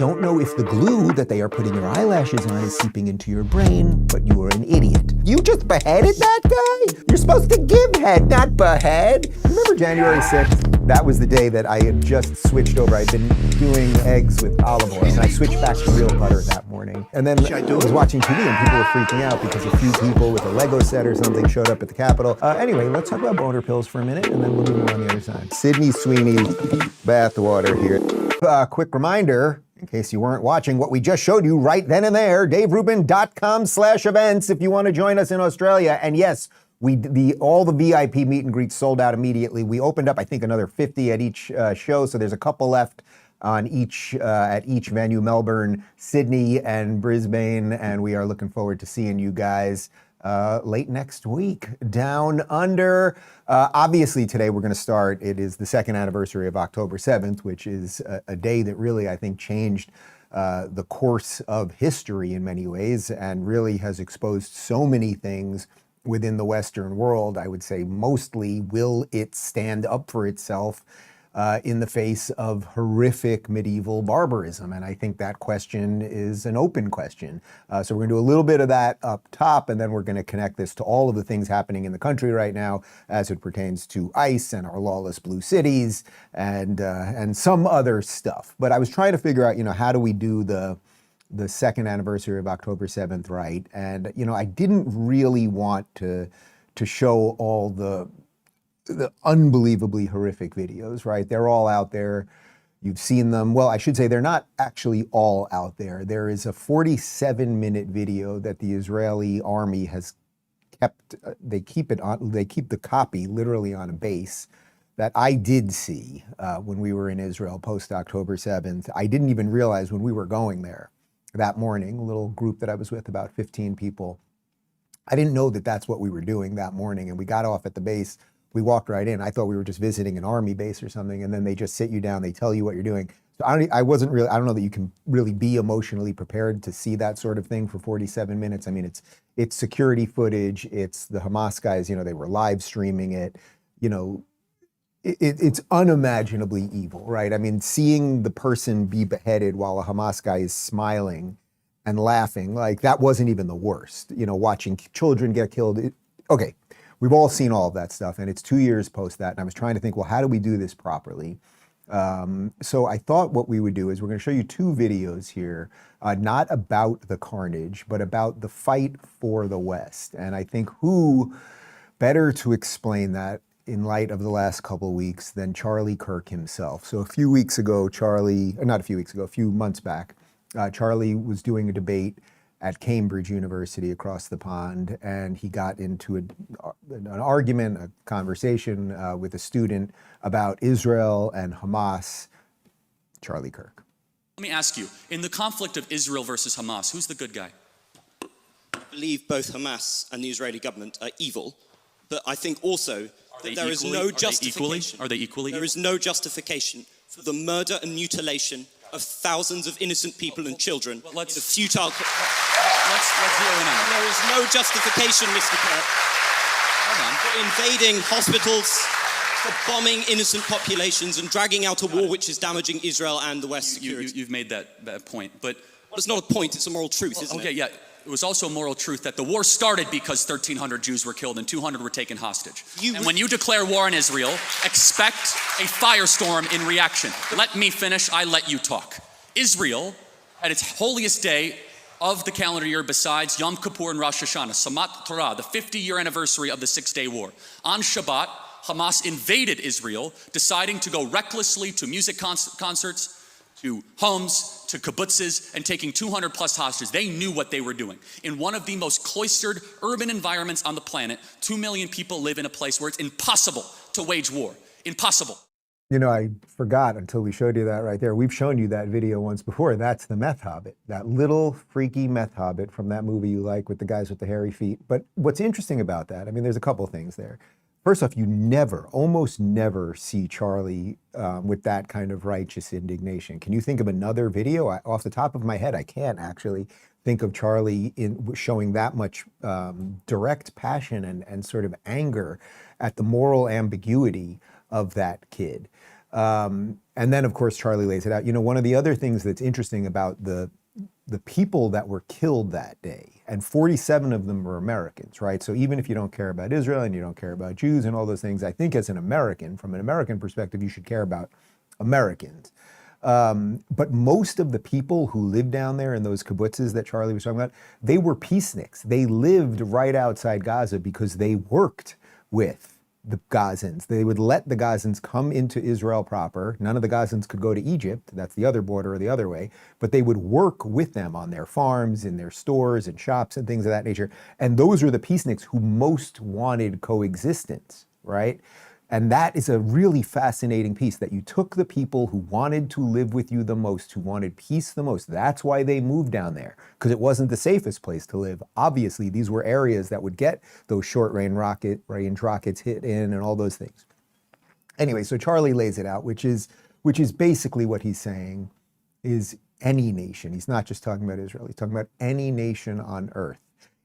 don't know if the glue that they are putting your eyelashes on is seeping into your brain, but you are an idiot. You just beheaded that guy? You're supposed to give head, not behead. Remember January 6th? That was the day that I had just switched over. I'd been doing eggs with olive oil, and I switched back to real butter that morning. And then I was watching TV, and people were freaking out because a few people with a Lego set or something showed up at the Capitol. Anyway, let's talk about boner pills for a minute, and then we'll move on the other side. Sydney Sweeney's bathwater here. Quick reminder, in case you weren't watching what we just showed you right then and there, daverubin.com/events if you want to join us in Australia. And yes, all the VIP meet and greets sold out immediately. We opened up, I think, another 50 at each show, so there's a couple left on each at each venue, Melbourne, Sydney, and Brisbane, and we are looking forward to seeing you guys late next week down under. Obviously, today we're going to start. It is the second anniversary of October 7th, which is a day that really, I think, changed the course of history in many ways and really has exposed so many things within the Western world. I would say mostly, will it stand up for itself in the face of horrific medieval barbarism? And I think that question is an open question. So we're going to do a little bit of that up top, and then we're going to connect this to all of the things happening in the country right now as it pertains to ICE and our lawless blue cities and some other stuff. But I was trying to figure out, how do we do the second anniversary of October 7th right? And, I didn't really want to show all the unbelievably horrific videos, right? They're all out there. You've seen them. Well, I should say they're not actually all out there. There is a 47-minute video that the Israeli army has kept. They keep the copy literally on a base that I did see when we were in Israel post October 7th. I didn't even realize when we were going there that morning, a little group that I was with, about 15 people. I didn't know that that's what we were doing that morning. And we got off at the base. We walked right in. I thought we were just visiting an army base or something, and then they just sit you down, they tell you what you're doing. So I don't know that you can really be emotionally prepared to see that sort of thing for 47 minutes. I mean, it's security footage, it's the Hamas guys, they were live streaming it, it's unimaginably evil, right? I mean, seeing the person be beheaded while a Hamas guy is smiling and laughing, like that wasn't even the worst. Watching children get killed. Okay. We've all seen all of that stuff, and it's 2 years post that, and I was trying to think, well, how do we do this properly? So I thought what we would do is we're going to show you two videos here, not about the carnage, but about the fight for the West. And I think who better to explain that in light of the last couple of weeks than Charlie Kirk himself. So a few months back, Charlie was doing a debate at Cambridge University across the pond, and he got into an argument, a conversation with a student about Israel and Hamas. Charlie Kirk. Let me ask you, in the conflict of Israel versus Hamas, who's the good guy? I believe both Hamas and the Israeli government are evil, but I think also that there is no justification. Are they equally? There is no justification for the murder and mutilation of thousands of innocent people and children in a futile... Let's zero in on it. There is no justification, Mr. Kirk, for invading hospitals, for bombing innocent populations and dragging out a war which is damaging Israel and the West's security. You've made that point, but... Well, it's not a point, it's a moral truth, isn't it? Okay, yeah. It was also a moral truth that the war started because 1,300 Jews were killed and 200 were taken hostage. And when you declare war on Israel, expect a firestorm in reaction. Let me finish, I let you talk. Israel, at its holiest day of the calendar year besides Yom Kippur and Rosh Hashanah, Samat Torah, the 50-year anniversary of the Six-Day War. On Shabbat, Hamas invaded Israel, deciding to go recklessly to music concerts, to homes, to kibbutzes, and taking 200 plus hostages. They knew what they were doing. In one of the most cloistered urban environments on the planet, 2 million people live in a place where it's impossible to wage war. Impossible. I forgot until we showed you that right there. We've shown you that video once before. That's the meth hobbit, that little freaky meth hobbit from that movie you like with the guys with the hairy feet. But what's interesting about that, there's a couple things there. First off, you almost never see Charlie with that kind of righteous indignation. Can you think of another video? Off the top of my head, I can't actually think of Charlie showing that much direct passion and sort of anger at the moral ambiguity of that kid. And then, of course, Charlie lays it out. You know, one of the other things that's interesting about the people that were killed that day, and 47 of them were Americans, right? So even if you don't care about Israel and you don't care about Jews and all those things, I think as an American, from an American perspective, you should care about Americans. But most of the people who lived down there in those kibbutzes that Charlie was talking about, they were peaceniks. They lived right outside Gaza because they worked with the Gazans. They would let the Gazans come into Israel proper. None of the Gazans could go to Egypt. That's the other border or the other way. But they would work with them on their farms, in their stores and shops and things of that nature. And those were the peaceniks who most wanted coexistence, right? And that is a really fascinating piece, that you took the people who wanted to live with you the most, who wanted peace the most. That's why they moved down there, because it wasn't the safest place to live. Obviously, these were areas that would get those short-range rockets hit in and all those things. Anyway, so Charlie lays it out, which is basically what he's saying is any nation. He's not just talking about Israel. He's talking about any nation on earth.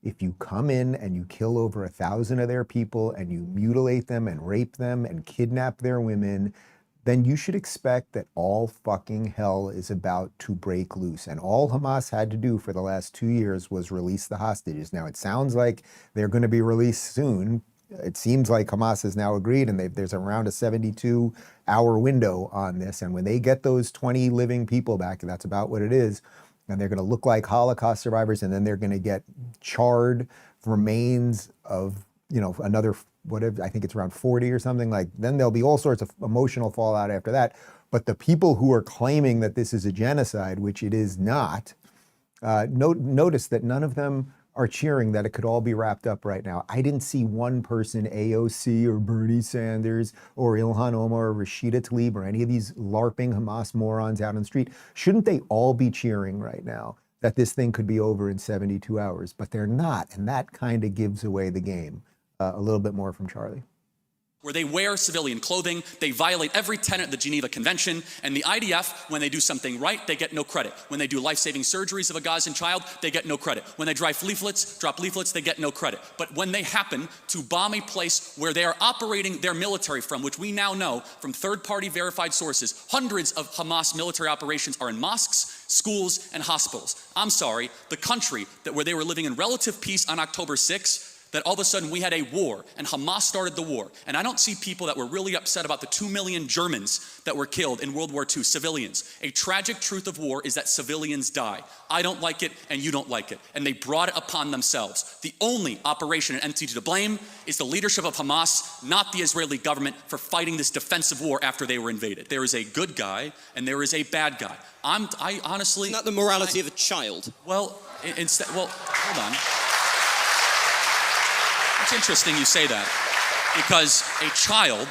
If you come in and you kill over 1,000 of their people and you mutilate them and rape them and kidnap their women, then you should expect that all fucking hell is about to break loose. And all Hamas had to do for the last 2 years was release the hostages. Now, it sounds like they're going to be released soon. It seems like Hamas has now agreed, and there's around a 72-hour window on this. And when they get those 20 living people back, that's about what it is, and they're going to look like Holocaust survivors, and then they're going to get charred remains of, you know, another, whatever, I think it's around 40 or something. Like, then there'll be all sorts of emotional fallout after that. But the people who are claiming that this is a genocide, which it is not, notice that none of them are cheering that it could all be wrapped up right now. I didn't see one person, AOC or Bernie Sanders or Ilhan Omar or Rashida Tlaib or any of these LARPing Hamas morons out on the street. Shouldn't they all be cheering right now that this thing could be over in 72 hours? But they're not, and that kind of gives away the game. A little bit more from Charlie. Where they wear civilian clothing, they violate every tenet of the Geneva Convention, and the IDF, when they do something right, they get no credit. When they do life-saving surgeries of a Gazan child, they get no credit. When they drop leaflets, they get no credit. But when they happen to bomb a place where they are operating their military from, which we now know from third-party verified sources, hundreds of Hamas military operations are in mosques, schools, and hospitals. I'm sorry, the country where they were living in relative peace on October 6th, that all of a sudden we had a war and Hamas started the war. And I don't see people that were really upset about the 2 million Germans that were killed in World War II, civilians. A tragic truth of war is that civilians die. I don't like it and you don't like it. And they brought it upon themselves. The only operation and entity to blame is the leadership of Hamas, not the Israeli government, for fighting this defensive war after they were invaded. There is a good guy and there is a bad guy. I honestly... Isn't that the morality of a child? Well, hold on. It's interesting you say that, because a child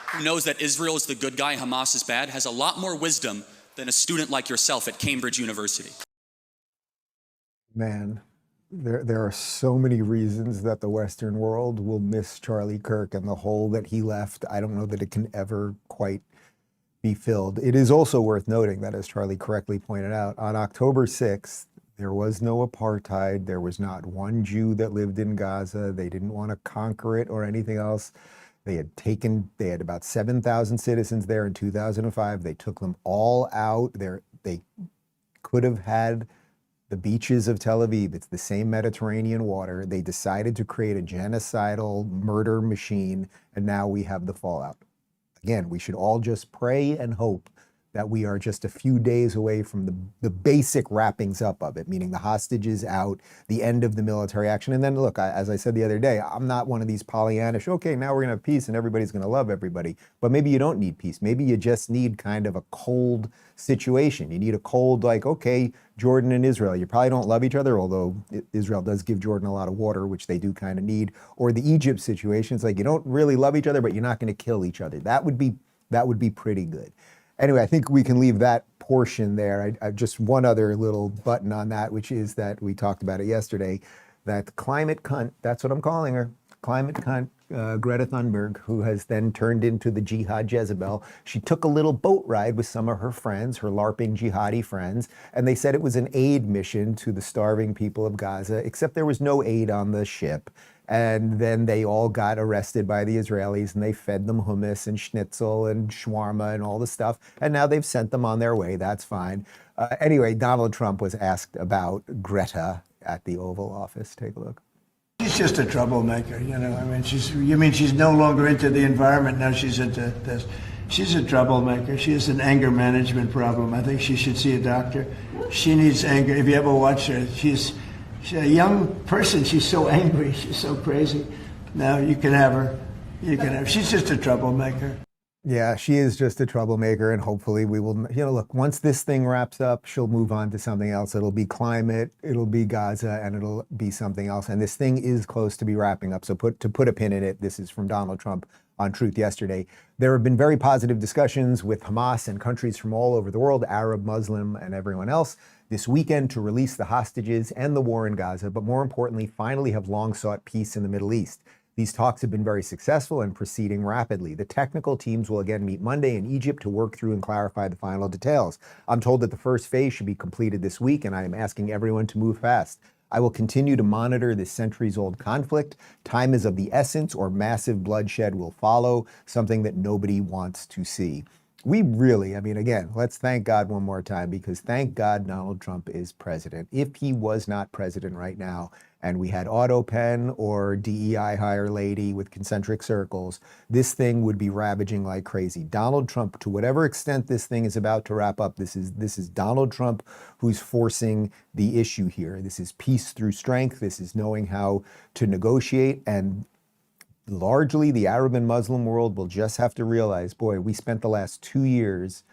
who knows that Israel is the good guy, Hamas is bad, has a lot more wisdom than a student like yourself at Cambridge University. Man, there are so many reasons that the Western world will miss Charlie Kirk, and the hole that he left, I don't know that it can ever quite be filled. It is also worth noting that, as Charlie correctly pointed out, on October 6th, there was no apartheid. There was not one Jew that lived in Gaza. They didn't want to conquer it or anything else. They had about 7,000 citizens there in 2005. They took them all out. They could have had the beaches of Tel Aviv. It's the same Mediterranean water. They decided to create a genocidal murder machine, and now we have the fallout. Again, we should all just pray and hope that we are just a few days away from the basic wrappings up of it, meaning the hostages out, the end of the military action. And then look, as I said the other day, I'm not one of these Pollyannish, okay, now we're gonna have peace and everybody's gonna love everybody. But maybe you don't need peace. Maybe you just need kind of a cold situation. You need a cold, like, okay, Jordan and Israel, you probably don't love each other, although Israel does give Jordan a lot of water, which they do kind of need. Or the Egypt situation, it's like you don't really love each other, but you're not gonna kill each other. That would be pretty good. Anyway, I think we can leave that portion there. I just one other little button on that, which is that we talked about it yesterday, that climate cunt, that's what I'm calling her, climate cunt, Greta Thunberg, who has then turned into the jihad Jezebel. She took a little boat ride with some of her friends, her LARPing jihadi friends, and they said it was an aid mission to the starving people of Gaza, except there was no aid on the ship. And then they all got arrested by the Israelis and they fed them hummus and schnitzel and shawarma and all the stuff. And now they've sent them on their way. That's fine. Anyway, Donald Trump was asked about Greta at the Oval Office. Take a look. She's just a troublemaker, you know. I mean, she's no longer into the environment now. She's into this. She's a troublemaker. She has an anger management problem. I think she should see a doctor. She needs anger. If you ever watch her, she's a young person. She's so angry. She's so crazy. Now you can have her. She's just a troublemaker. Yeah, she is just a troublemaker, and hopefully we will, look, once this thing wraps up, she'll move on to something else. It'll be climate, it'll be Gaza, and it'll be something else. And this thing is close to be wrapping up. So to put a pin in it, this is from Donald Trump on Truth yesterday. There have been very positive discussions with Hamas and countries from all over the world, Arab, Muslim, and everyone else, this weekend to release the hostages and the war in Gaza, but more importantly, finally have long sought peace in the Middle East. These talks have been very successful and proceeding rapidly. The technical teams will again meet Monday in Egypt to work through and clarify the final details. I'm told that the first phase should be completed this week, and I am asking everyone to move fast. I will continue to monitor this centuries-old conflict. Time is of the essence, or massive bloodshed will follow, something that nobody wants to see. We really, again, let's thank God one more time, because thank God Donald Trump is president. If he was not president right now, and we had AutoPen or DEI hire lady with concentric circles, this thing would be ravaging like crazy. Donald Trump, to whatever extent this thing is about to wrap up, this is Donald Trump who's forcing the issue here. This is peace through strength. This is knowing how to negotiate. And largely the Arab and Muslim world will just have to realize, boy, we spent the last 2 years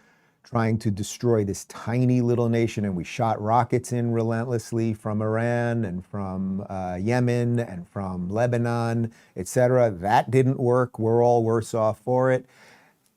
trying to destroy this tiny little nation, and we shot rockets in relentlessly from Iran and from Yemen and from Lebanon, etc. That didn't work. We're all worse off for it.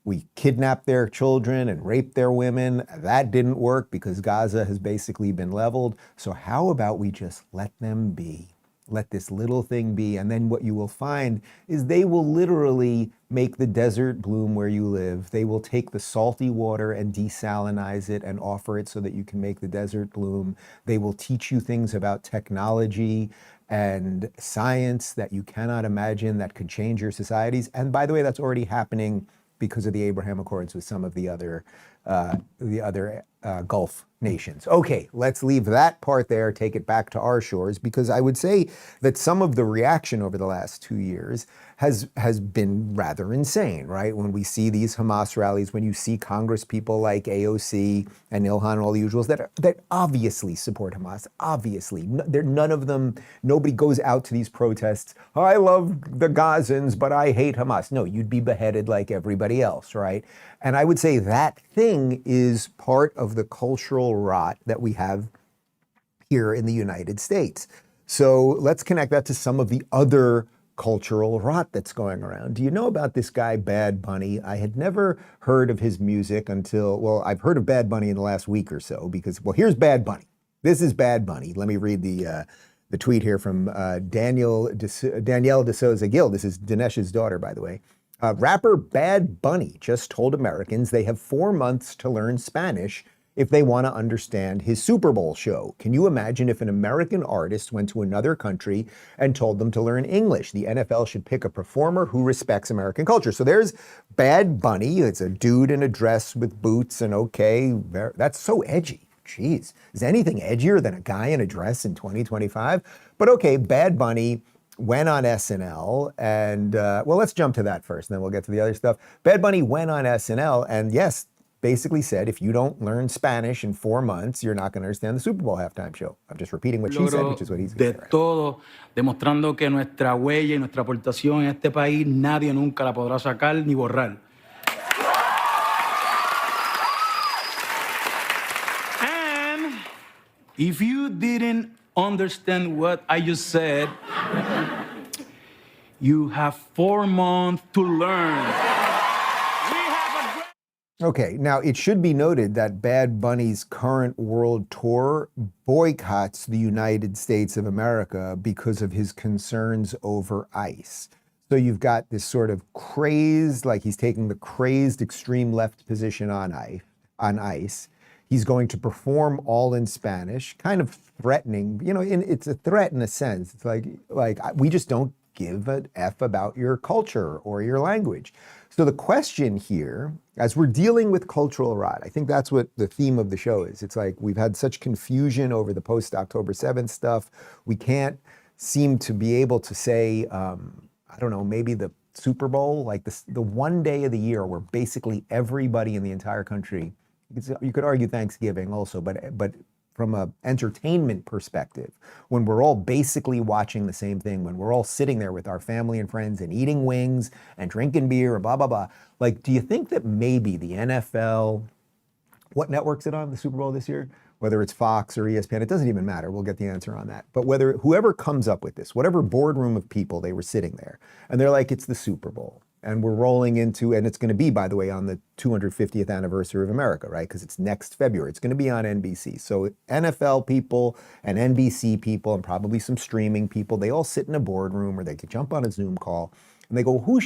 We kidnapped their children and raped their women. That didn't work because Gaza has basically been leveled. So how about we just let them be? Let this little thing be. And then what you will find is they will literally make the desert bloom where you live. They will take the salty water and desalinize it and offer it so that you can make the desert bloom. They will teach you things about technology and science that you cannot imagine that could change your societies. And by the way, that's already happening because of the Abraham Accords with some of the other Gulf nations. Okay, let's leave that part there, take it back to our shores, because I would say that some of the reaction over the last 2 years has been rather insane, right? When we see these Hamas rallies, when you see Congress people like AOC and Ilhan and all the usuals that obviously support Hamas, obviously. None of them, nobody goes out to these protests, I love the Gazans, but I hate Hamas. No, you'd be beheaded like everybody else, right? And I would say that thing is part of the cultural rot that we have here in the United States. So let's connect that to some of the other cultural rot that's going around. Do you know about this guy, Bad Bunny? I had never heard of his music until, well, I've heard of Bad Bunny in the last week or so because, well, here's Bad Bunny. This is Bad Bunny. Let me read the tweet here from Danielle D'Souza Gill. This is Dinesh's daughter, by the way. Rapper Bad Bunny just told Americans they have 4 months to learn Spanish if they want to understand his Super Bowl show. Can you imagine if an American artist went to another country and told them to learn English? The NFL should pick a performer who respects American culture. So there's Bad Bunny. It's a dude in a dress with boots and okay, that's so edgy. Jeez, is anything edgier than a guy in a dress in 2025? But okay, Bad Bunny went on SNL and, well, let's jump to that first and then we'll get to the other stuff. Bad Bunny went on SNL and yes, basically said, if you don't learn Spanish in 4 months, you're not going to understand the Super Bowl halftime show. I'm just repeating what she said, which is what he's de saying. todo, demostrando que nuestra huella y nuestra aportación en este país nadie nunca la podrá sacar ni borrar. And if you didn't understand what I just said, you have 4 months to learn. Okay, now it should be noted that Bad Bunny's current world tour boycotts the United States of America because of his concerns over ICE. So you've got this sort of crazed, like he's taking the crazed extreme left position on ICE. He's going to perform all in Spanish, kind of threatening, it's a threat in a sense. It's like we just don't give an F about your culture or your language. So the question here, as we're dealing with cultural rot, I think that's what the theme of the show is. It's like we've had such confusion over the post-October 7th stuff. We can't seem to be able to say, I don't know, maybe the Super Bowl, like the one day of the year where basically everybody in the entire country, you could argue Thanksgiving also, but from a entertainment perspective, when we're all basically watching the same thing, when we're all sitting there with our family and friends and eating wings and drinking beer and blah, blah, blah. Like, do you think that maybe the NFL, what network's it on, the Super Bowl this year? Whether it's Fox or ESPN, it doesn't even matter. We'll get the answer on that. But whether whoever comes up with this, whatever boardroom of people, they were sitting there and they're like, it's the Super Bowl. And we're rolling into, and it's going to be, by the way, on the 250th anniversary of America, right? Because it's next February. It's going to be on NBC. So NFL people and NBC people and probably some streaming people, they all sit in a boardroom or they could jump on a Zoom call and they go, who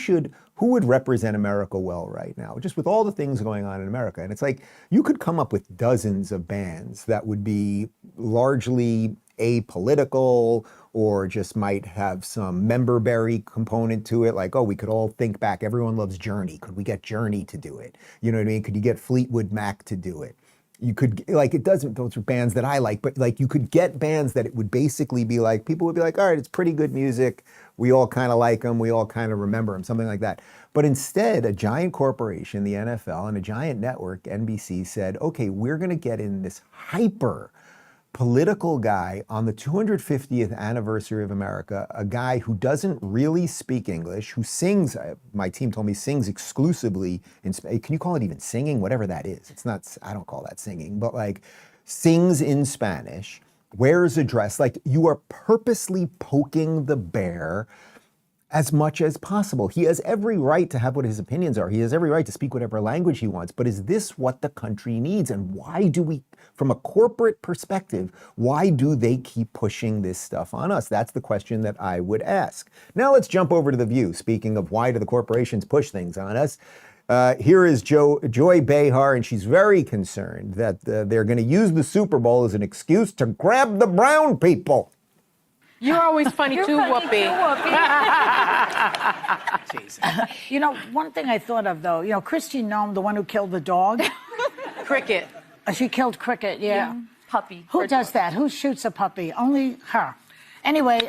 would represent America well right now? Just with all the things going on in America. And it's like, you could come up with dozens of bands that would be largely apolitical or just might have some member-berry component to it. Like, oh, we could all think back. Everyone loves Journey. Could we get Journey to do it? You know what I mean? Could you get Fleetwood Mac to do it? You could, like, it doesn't, those are bands that I like, but like you could get bands that it would basically be like, people would be like, all right, it's pretty good music. We all kind of like them. We all kind of remember them, something like that. But instead, a giant corporation, the NFL, and a giant network, NBC, said, okay, we're going to get in this hyper political guy on the 250th anniversary of America, a guy who doesn't really speak English, who sings, my team told me, sings exclusively in Spanish. Can you call it even singing? Whatever that is. It's not, I don't call that singing, but like sings in Spanish, wears a dress. Like, you are purposely poking the bear as much as possible. He has every right to have what his opinions are. He has every right to speak whatever language he wants. But is this what the country needs? And why do we, from a corporate perspective, why do they keep pushing this stuff on us? That's the question that I would ask. Now let's jump over to The View. Speaking of why do the corporations push things on us, here is Joy Behar, and she's very concerned that they're going to use the Super Bowl as an excuse to grab the brown people. You're always funny too, Whoopi. You know, one thing I thought of, though, you know, Kristi Noem, the one who killed the dog. Cricket. She killed Cricket, yeah. Puppy. Who does that? Who shoots a puppy? Only her. Anyway,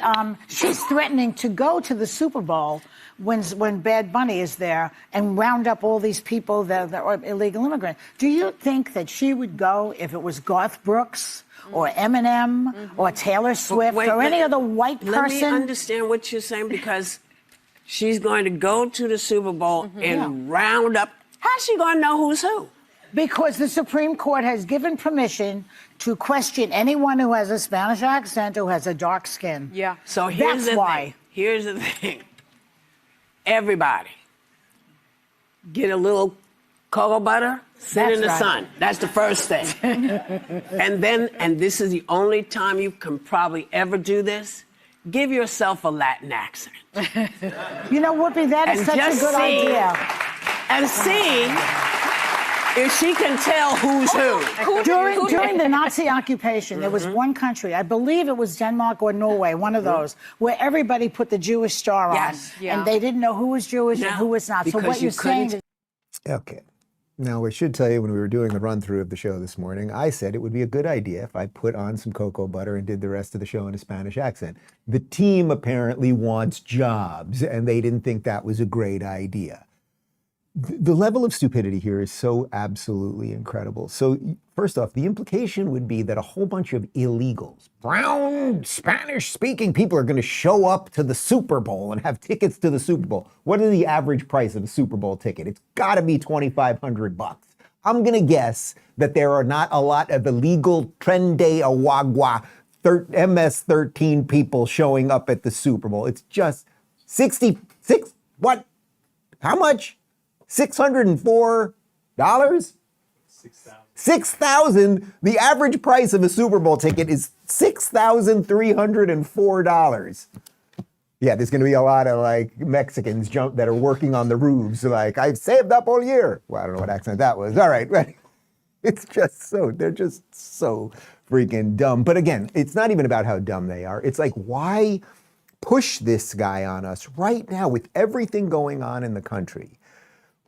she's threatening to go to the Super Bowl when Bad Bunny is there and round up all these people that are illegal immigrants. Do you think that she would go if it was Garth Brooks or Eminem or Taylor Swift or any other white person? Let me understand what you're saying, because she's going to go to the Super Bowl and round up. How's she going to know who's who? Because the Supreme Court has given permission to question anyone who has a Spanish accent, who has a dark skin. Yeah. So here's That's why. Here's the thing. Everybody, get a little cocoa butter, sit in the sun. That's the first thing. and this is the only time you can probably ever do this, give yourself a Latin accent. You know, Whoopi, that is such a good idea. And see if she can tell who's who. During the Nazi occupation, there was one country, I believe it was Denmark or Norway, one of those, where everybody put the Jewish star on. Yeah. And they didn't know who was Jewish and who was not. So what you're saying is... Okay. Now, we should tell you, when we were doing the run-through of the show this morning, I said it would be a good idea if I put on some cocoa butter and did the rest of the show in a Spanish accent. The team apparently wants jobs, and they didn't think that was a great idea. The level of stupidity here is so absolutely incredible. So first off, the implication would be that a whole bunch of illegals, brown Spanish-speaking people, are going to show up to the Super Bowl and have tickets to the Super Bowl. What is the average price of a Super Bowl ticket? It's got to be $2,500. I'm going to guess that there are not a lot of illegal Trende Awagwa MS-13 people showing up at the Super Bowl. It's just 66, what? How much? $604? $6,000. The average price of a Super Bowl ticket is $6,304. Yeah, there's going to be a lot of like Mexicans that are working on the roofs. Like, I've saved up all year. Well, I don't know what accent that was. All right. It's just they're just so freaking dumb. But again, it's not even about how dumb they are. It's like, why push this guy on us right now with everything going on in the country?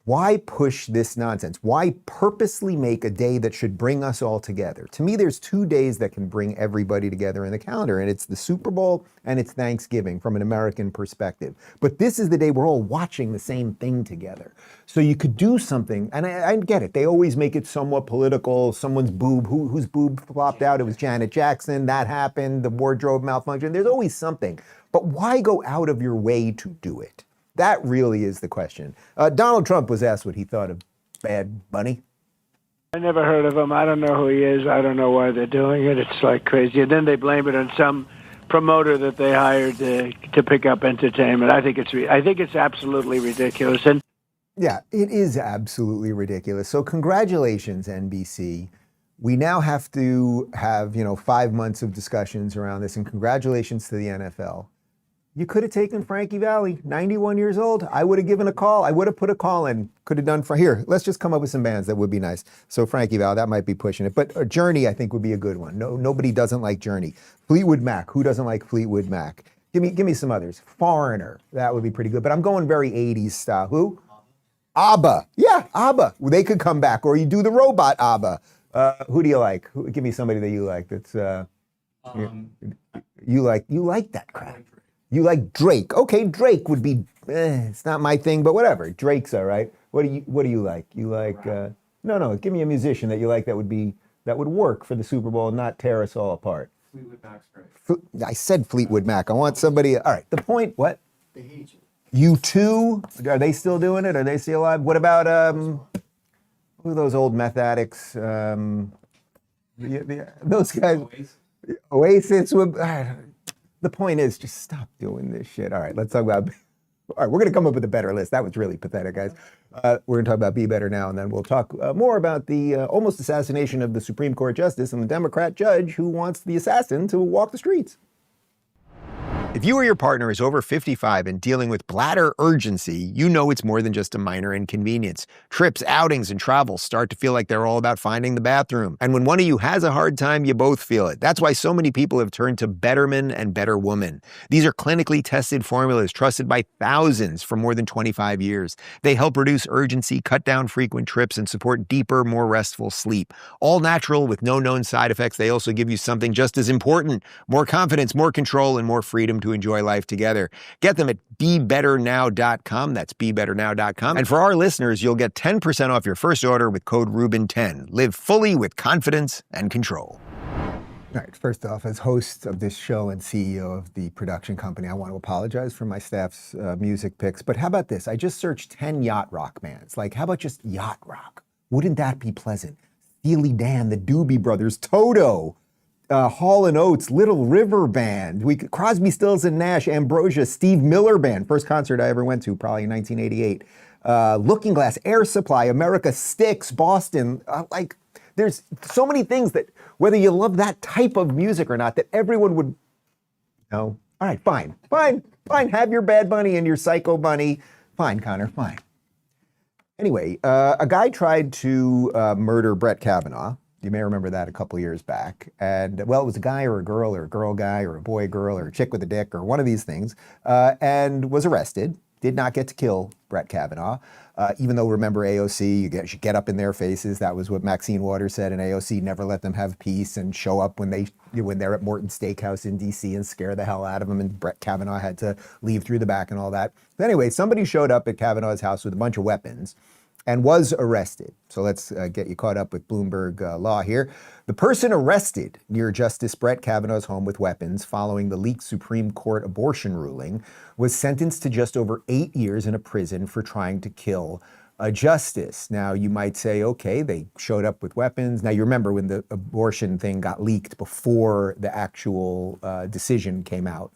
Why push this nonsense? Why purposely make a day that should bring us all together? To me, there's 2 days that can bring everybody together in the calendar, and it's the Super Bowl and it's Thanksgiving from an American perspective. But this is the day we're all watching the same thing together. So you could do something, and I get it. They always make it somewhat political. Someone's boob, whose boob flopped out? It was Janet Jackson. That happened. The wardrobe malfunction. There's always something. But why go out of your way to do it? That really is the question. Donald Trump was asked what he thought of Bad Bunny. I never heard of him. I don't know who he is. I don't know why they're doing it. It's like crazy. And then they blame it on some promoter that they hired to pick up entertainment. I think it's absolutely ridiculous. And yeah, it is absolutely ridiculous. So congratulations, NBC. We now have to have 5 months of discussions around this, and congratulations to the NFL. You could have taken Frankie Valli, 91 years old. I would have given a call. I would have put a call in. Could have done here. Let's just come up with some bands that would be nice. So Frankie Valli, that might be pushing it. But Journey, I think, would be a good one. Nobody doesn't like Journey. Fleetwood Mac. Who doesn't like Fleetwood Mac? Give me some others. Foreigner. That would be pretty good. But I'm going very 80s style. Who? ABBA. Yeah, ABBA. They could come back. Or you do the robot ABBA. Who do you like? Give me somebody that you like. That's you like that crap. You like Drake. Okay, Drake would be, it's not my thing, but whatever. Drake's all right. What do you like? You like, no, give me a musician that you like that would work for the Super Bowl and not tear us all apart. Fleetwood Mac's great. I said Fleetwood Mac. I want somebody, all right, the point, what? They hate You you. too? Are they still doing it? Are they still alive? What about, who are those old meth addicts? Those guys. Oasis. The point is, just stop doing this shit. All right, let's talk about. All right, we're going to come up with a better list. That was really pathetic, guys. We're going to talk about Be Better Now, and then we'll talk more about the almost assassination of the Supreme Court Justice and the Democrat judge who wants the assassin to walk the streets. If you or your partner is over 55 and dealing with bladder urgency, you know it's more than just a minor inconvenience. Trips, outings, and travels start to feel like they're all about finding the bathroom. And when one of you has a hard time, you both feel it. That's why so many people have turned to Betterman and Better Woman. These are clinically tested formulas trusted by thousands for more than 25 years. They help reduce urgency, cut down frequent trips, and support deeper, more restful sleep. All natural with no known side effects. They also give you something just as important: more confidence, more control, and more freedom to enjoy life together. Get them at BeBetterNow.com. That's BeBetterNow.com. And for our listeners, you'll get 10% off your first order with code Rubin10. Live fully with confidence and control. All right, first off, as host of this show and CEO of the production company, I want to apologize for my staff's music picks. But how about this? I just searched 10 yacht rock bands. Like, how about just yacht rock? Wouldn't that be pleasant? Steely Dan, the Doobie Brothers, Toto, Hall & Oates, Little River Band, Crosby, Stills and Nash, Ambrosia, Steve Miller Band, first concert I ever went to, probably in 1988. Looking Glass, Air Supply, America Styx, Boston. There's so many things that, whether you love that type of music or not, that everyone would know. All right, fine. Have your Bad Bunny and your Psycho Bunny. Fine, Connor, fine. Anyway, a guy tried to murder Brett Kavanaugh. You may remember that a couple years back. And, well, it was a guy or a girl guy or a boy girl or a chick with a dick or one of these things, and was arrested. Did not get to kill Brett Kavanaugh, even though, remember, AOC, you should get up in their faces. That was what Maxine Waters said, and AOC never let them have peace and show up when they're at Morton Steakhouse in D.C. and scare the hell out of them, and Brett Kavanaugh had to leave through the back and all that. But anyway, somebody showed up at Kavanaugh's house with a bunch of weapons and was arrested. So let's get you caught up with Bloomberg law here. The person arrested near Justice Brett Kavanaugh's home with weapons following the leaked Supreme Court abortion ruling was sentenced to just over 8 years in a prison for trying to kill a justice. Now, you might say, okay, they showed up with weapons. Now, you remember when the abortion thing got leaked before the actual decision came out,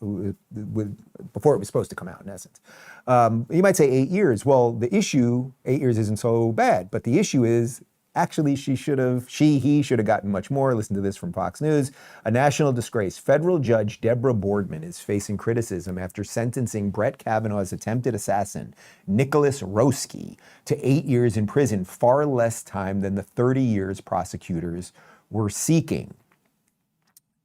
before it was supposed to come out, in essence. You might say 8 years. Well, the issue, 8 years isn't so bad, but the issue is, actually, he should have gotten much more. Listen to this from Fox News. A national disgrace. Federal Judge Deborah Boardman is facing criticism after sentencing Brett Kavanaugh's attempted assassin, Nicholas Roske, to 8 years in prison, far less time than the 30 years prosecutors were seeking.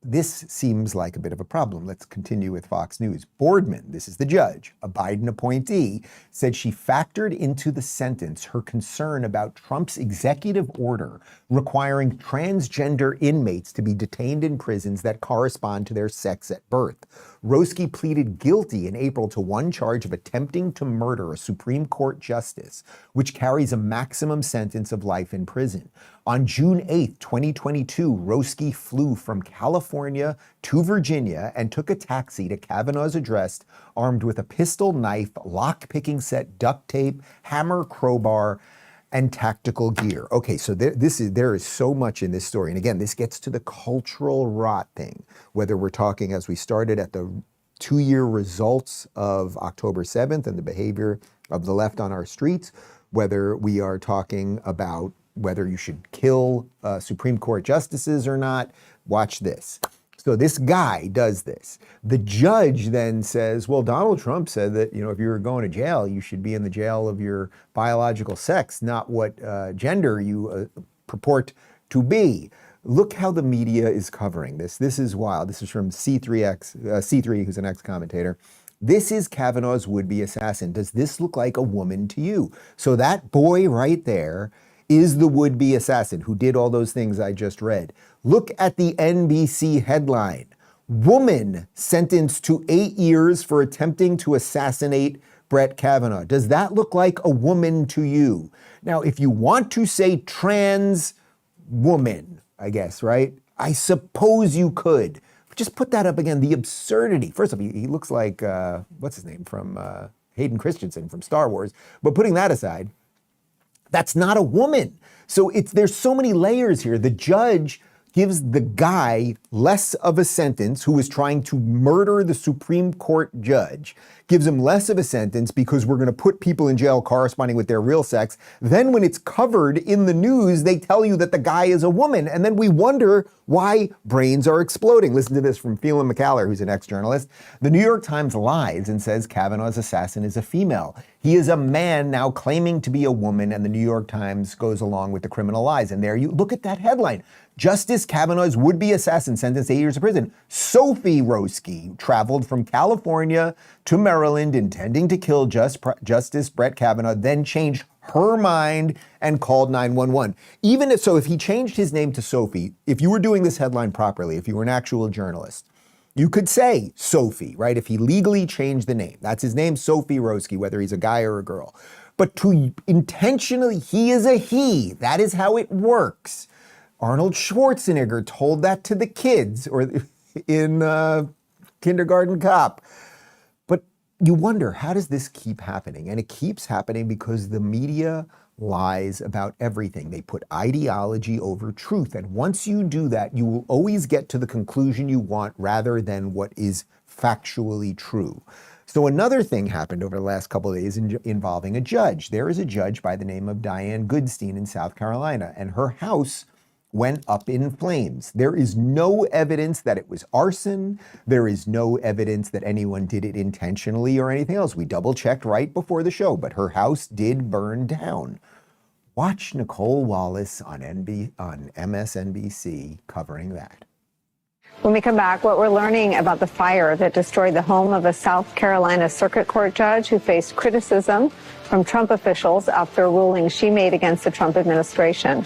this seems like a bit of a problem. Let's continue with Fox News. Boardman, this is the judge, a Biden appointee, said she factored into the sentence her concern about Trump's executive order requiring transgender inmates to be detained in prisons that correspond to their sex at birth. Roske pleaded guilty in April to one charge of attempting to murder a Supreme Court justice, which carries a maximum sentence of life in prison. On June 8, 2022, Roske flew from California to Virginia and took a taxi to Kavanaugh's address armed with a pistol, knife, lock-picking set, duct tape, hammer, crowbar, and tactical gear. Okay, so there is so much in this story. And again, this gets to the cultural rot thing, whether we're talking, as we started, at the 2-year results of October 7th and the behavior of the left on our streets, whether we are talking about whether you should kill Supreme Court justices or not. Watch this. So this guy does this. The judge then says, well, Donald Trump said that, if you were going to jail, you should be in the jail of your biological sex, not what gender you purport to be. Look how the media is covering this. This is wild. This is from C3, who's an ex-commentator. This is Kavanaugh's would-be assassin. Does this look like a woman to you? So that boy right there is the would-be assassin who did all those things I just read. Look at the NBC headline. Woman sentenced to 8 years for attempting to assassinate Brett Kavanaugh. Does that look like a woman to you? Now, if you want to say trans woman, I guess, right? I suppose you could. Just put that up again, the absurdity. First of all, he looks like, what's his name, from Hayden Christensen from Star Wars. But putting that aside, that's not a woman. So there's so many layers here. The judge gives the guy less of a sentence who is trying to murder the Supreme Court judge, gives him less of a sentence because we're going to put people in jail corresponding with their real sex. Then when it's covered in the news, they tell you that the guy is a woman. And then we wonder why brains are exploding. Listen to this from Phelan McCallum, who's an ex-journalist. The New York Times lies and says Kavanaugh's assassin is a female. He is a man now claiming to be a woman, and the New York Times goes along with the criminal lies. And there you look at that headline. Justice Kavanaugh's would-be assassin sentenced 8 years of prison. Sophie Roske traveled from California to Maryland intending to kill Justice Brett Kavanaugh, then changed her mind and called 911. Even if he changed his name to Sophie, if you were doing this headline properly, if you were an actual journalist, you could say Sophie, right? If he legally changed the name. That's his name, Sophie Roske, whether he's a guy or a girl. But to intentionally, he is a he. That is how it works. Arnold Schwarzenegger told that to the kids or in Kindergarten Cop. But you wonder, how does this keep happening? And it keeps happening because the media lies about everything. They put ideology over truth. And once you do that, you will always get to the conclusion you want rather than what is factually true. So another thing happened over the last couple of days involving a judge. There is a judge by the name of Diane Goodstein in South Carolina, and her house went up in flames. There is no evidence that it was arson. There is no evidence that anyone did it intentionally or anything else. We double-checked right before the show, but her house did burn down. Watch Nicole Wallace on MSNBC covering that. When we come back, what we're learning about the fire that destroyed the home of a South Carolina Circuit Court judge who faced criticism from Trump officials after a ruling she made against the Trump administration.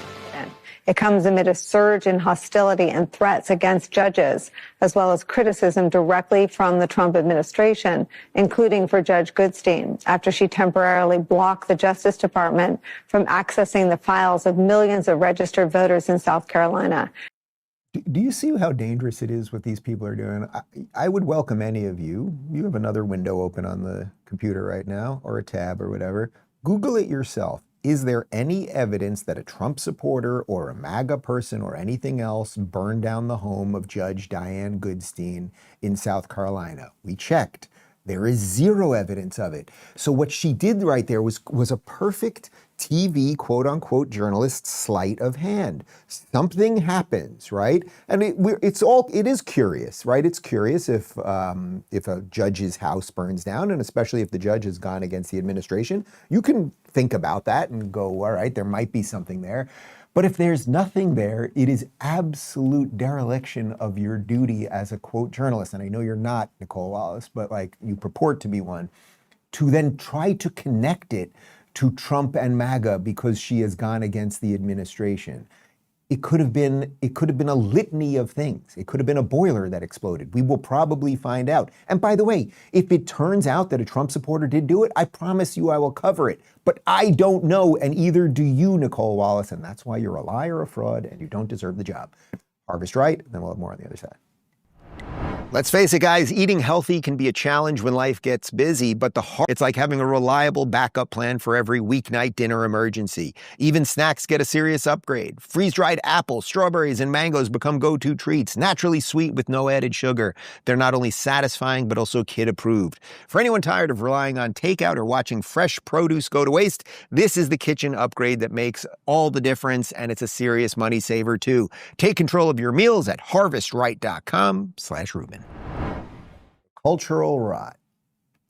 It comes amid a surge in hostility and threats against judges, as well as criticism directly from the Trump administration, including for Judge Goodstein, after she temporarily blocked the Justice Department from accessing the files of millions of registered voters in South Carolina. Do you see how dangerous it is what these people are doing? I would welcome any of you. You have another window open on the computer right now, or a tab or whatever. Google it yourself. Is there any evidence that a Trump supporter or a MAGA person or anything else burned down the home of Judge Diane Goodstein in South Carolina? We checked. There is zero evidence of it. So what she did right there was a perfect TV, quote unquote, journalist sleight of hand. Something happens, right? And it is curious, right? It's curious if a judge's house burns down, and especially if the judge has gone against the administration. You can think about that and go, all right, there might be something there. But if there's nothing there, it is absolute dereliction of your duty as a, quote, journalist, and I know you're not, Nicole Wallace, but like you purport to be one, to then try to connect it to Trump and MAGA because she has gone against the administration. It could have been a litany of things. It could have been a boiler that exploded. We will probably find out. And by the way, if it turns out that a Trump supporter did do it, I promise you I will cover it. But I don't know, and either do you, Nicole Wallace, and that's why you're a liar, a fraud, and you don't deserve the job. Harvest right, and then we'll have more on the other side. Let's face it, guys, eating healthy can be a challenge when life gets busy, but it's like having a reliable backup plan for every weeknight dinner emergency. Even snacks get a serious upgrade. Freeze-dried apples, strawberries, and mangoes become go-to treats, naturally sweet with no added sugar. They're not only satisfying, but also kid-approved. For anyone tired of relying on takeout or watching fresh produce go to waste, this is the kitchen upgrade that makes all the difference, and it's a serious money saver, too. Take control of your meals at harvestright.com/Rubin. Cultural rot,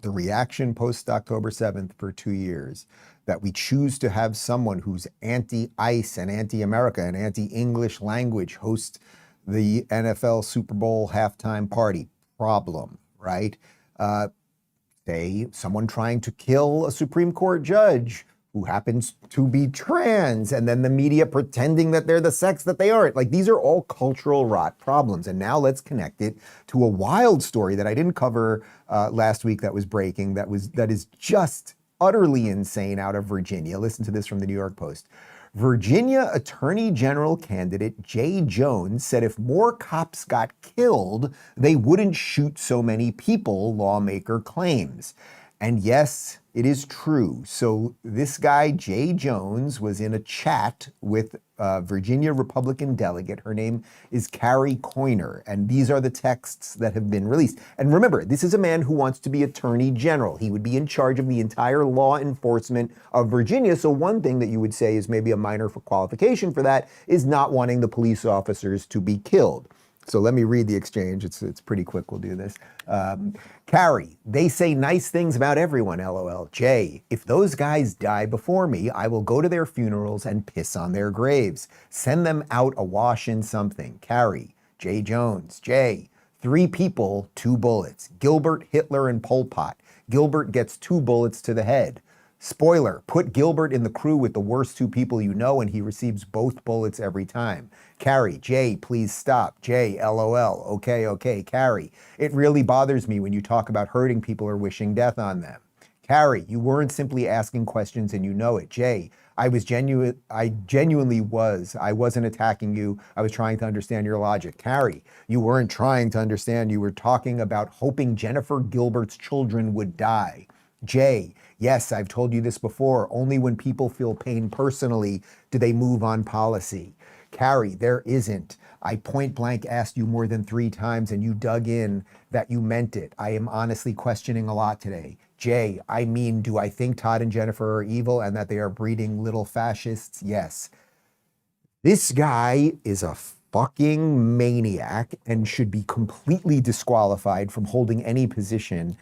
the reaction post-October 7th for 2 years, that we choose to have someone who's anti-ICE and anti-America and anti-English language host the NFL Super Bowl halftime party. Problem, right? Say someone trying to kill a Supreme Court judge who happens to be trans, and then the media pretending that they're the sex that they aren't. Like, these are all cultural rot problems. And now let's connect it to a wild story that I didn't cover last week that was breaking, that is just utterly insane out of Virginia. Listen to this from the New York Post. Virginia Attorney General candidate Jay Jones said if more cops got killed, they wouldn't shoot so many people, lawmaker claims. And yes, it is true. So this guy, Jay Jones, was in a chat with a Virginia Republican delegate. Her name is Carrie Coyner, and these are the texts that have been released. And remember, this is a man who wants to be Attorney General. He would be in charge of the entire law enforcement of Virginia. So one thing that you would say is maybe a minor qualification for that is not wanting the police officers to be killed. So let me read the exchange. It's pretty quick. We'll do this. Carrie, they say nice things about everyone, LOL. Jay, if those guys die before me, I will go to their funerals and piss on their graves. Send them out awash in something. Carrie, Jay Jones, Jay, 3 people, 2 bullets. Gilbert, Hitler, and Pol Pot. Gilbert gets 2 bullets to the head. Spoiler, put Gilbert in the crew with the worst 2 people you know and he receives both bullets every time. Carrie, Jay, please stop. Jay, LOL. Okay, Carrie. It really bothers me when you talk about hurting people or wishing death on them. Carrie, you weren't simply asking questions and you know it. Jay, I genuinely was. I wasn't attacking you. I was trying to understand your logic. Carrie, you weren't trying to understand. You were talking about hoping Jennifer Gilbert's children would die. Jay, yes, I've told you this before. Only when people feel pain personally do they move on policy. Carrie, there isn't. I point blank asked you more than 3 times and you dug in that you meant it. I am honestly questioning a lot today. Jay, I mean, do I think Todd and Jennifer are evil and that they are breeding little fascists? Yes. This guy is a fucking maniac and should be completely disqualified from holding any position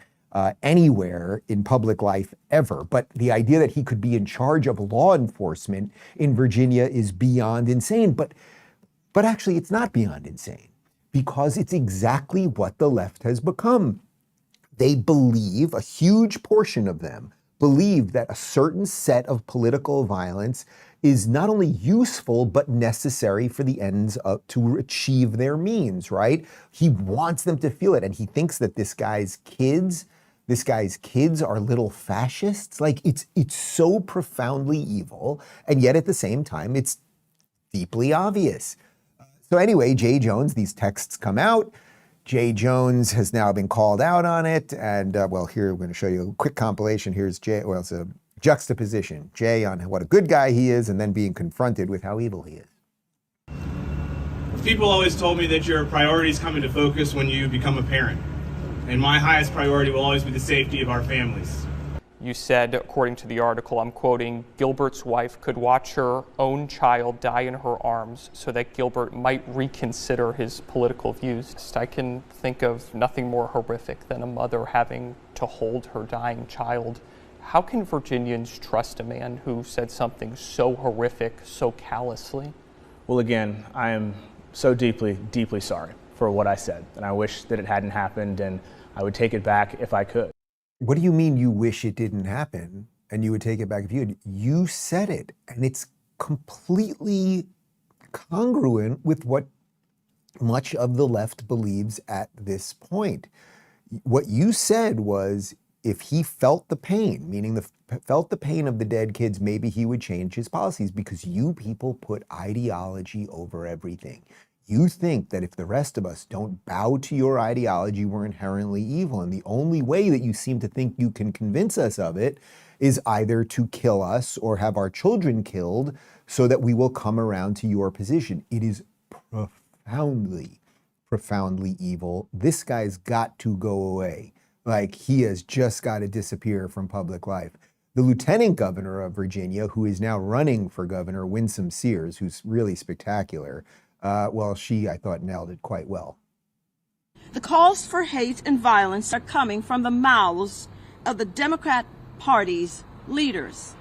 anywhere in public life ever. But the idea that he could be in charge of law enforcement in Virginia is beyond insane. But actually, it's not beyond insane because it's exactly what the left has become. They believe, a huge portion of them believe that a certain set of political violence is not only useful, but necessary for the ends of, to achieve their means, right? He wants them to feel it. And he thinks that this guy's kids are little fascists. Like, it's so profoundly evil, and yet at the same time, it's deeply obvious. So anyway, Jay Jones, these texts come out. Jay Jones has now been called out on it, and well, here we're going to show you a quick compilation. Here's Jay. Well, it's a juxtaposition. Jay on what a good guy he is, and then being confronted with how evil he is. People always told me that your priorities come into focus when you become a parent. And my highest priority will always be the safety of our families. You said, according to the article, I'm quoting, Gilbert's wife could watch her own child die in her arms so that Gilbert might reconsider his political views. I can think of nothing more horrific than a mother having to hold her dying child How can Virginians trust a man who said something so horrific, so callously? Well, again, I am so deeply, deeply sorry for what I said, and I wish that it hadn't happened, and I would take it back if I could. What do you mean you wish it didn't happen and you would take it back if you had? You said it, and it's completely congruent with what much of the left believes at this point. What you said was, if he felt the pain, meaning felt the pain of the dead kids, maybe he would change his policies, because you people put ideology over everything. You think that if the rest of us don't bow to your ideology, we're inherently evil. And the only way that you seem to think you can convince us of it is either to kill us or have our children killed so that we will come around to your position. It is profoundly, profoundly evil. This guy's got to go away. Like, he has just got to disappear from public life. The lieutenant governor of Virginia, who is now running for governor, Winsome Sears, who's really spectacular, she, I thought, nailed it quite well. The calls for hate and violence are coming from the mouths of the Democrat Party's leaders.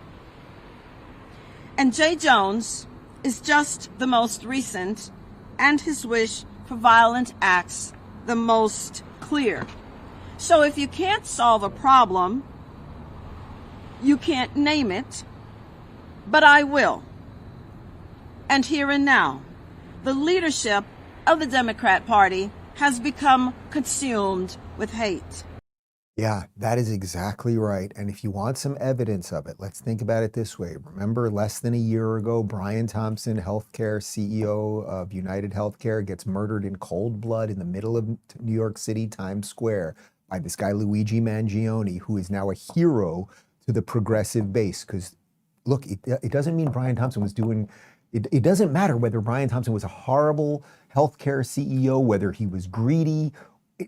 And Jay Jones is just the most recent, and his wish for violent acts the most clear. So if you can't solve a problem, you can't name it, but I will. And here and now, the leadership of the Democrat Party has become consumed with hate. Yeah, that is exactly right. And if you want some evidence of it, let's think about it this way. Remember, less than a year ago, Brian Thompson, healthcare CEO of United Healthcare, gets murdered in cold blood in the middle of New York City, Times Square, by this guy, Luigi Mangione, who is now a hero to the progressive base. Because, look, it doesn't mean Brian Thompson was doing... It doesn't matter whether Brian Thompson was a horrible healthcare CEO, whether he was greedy.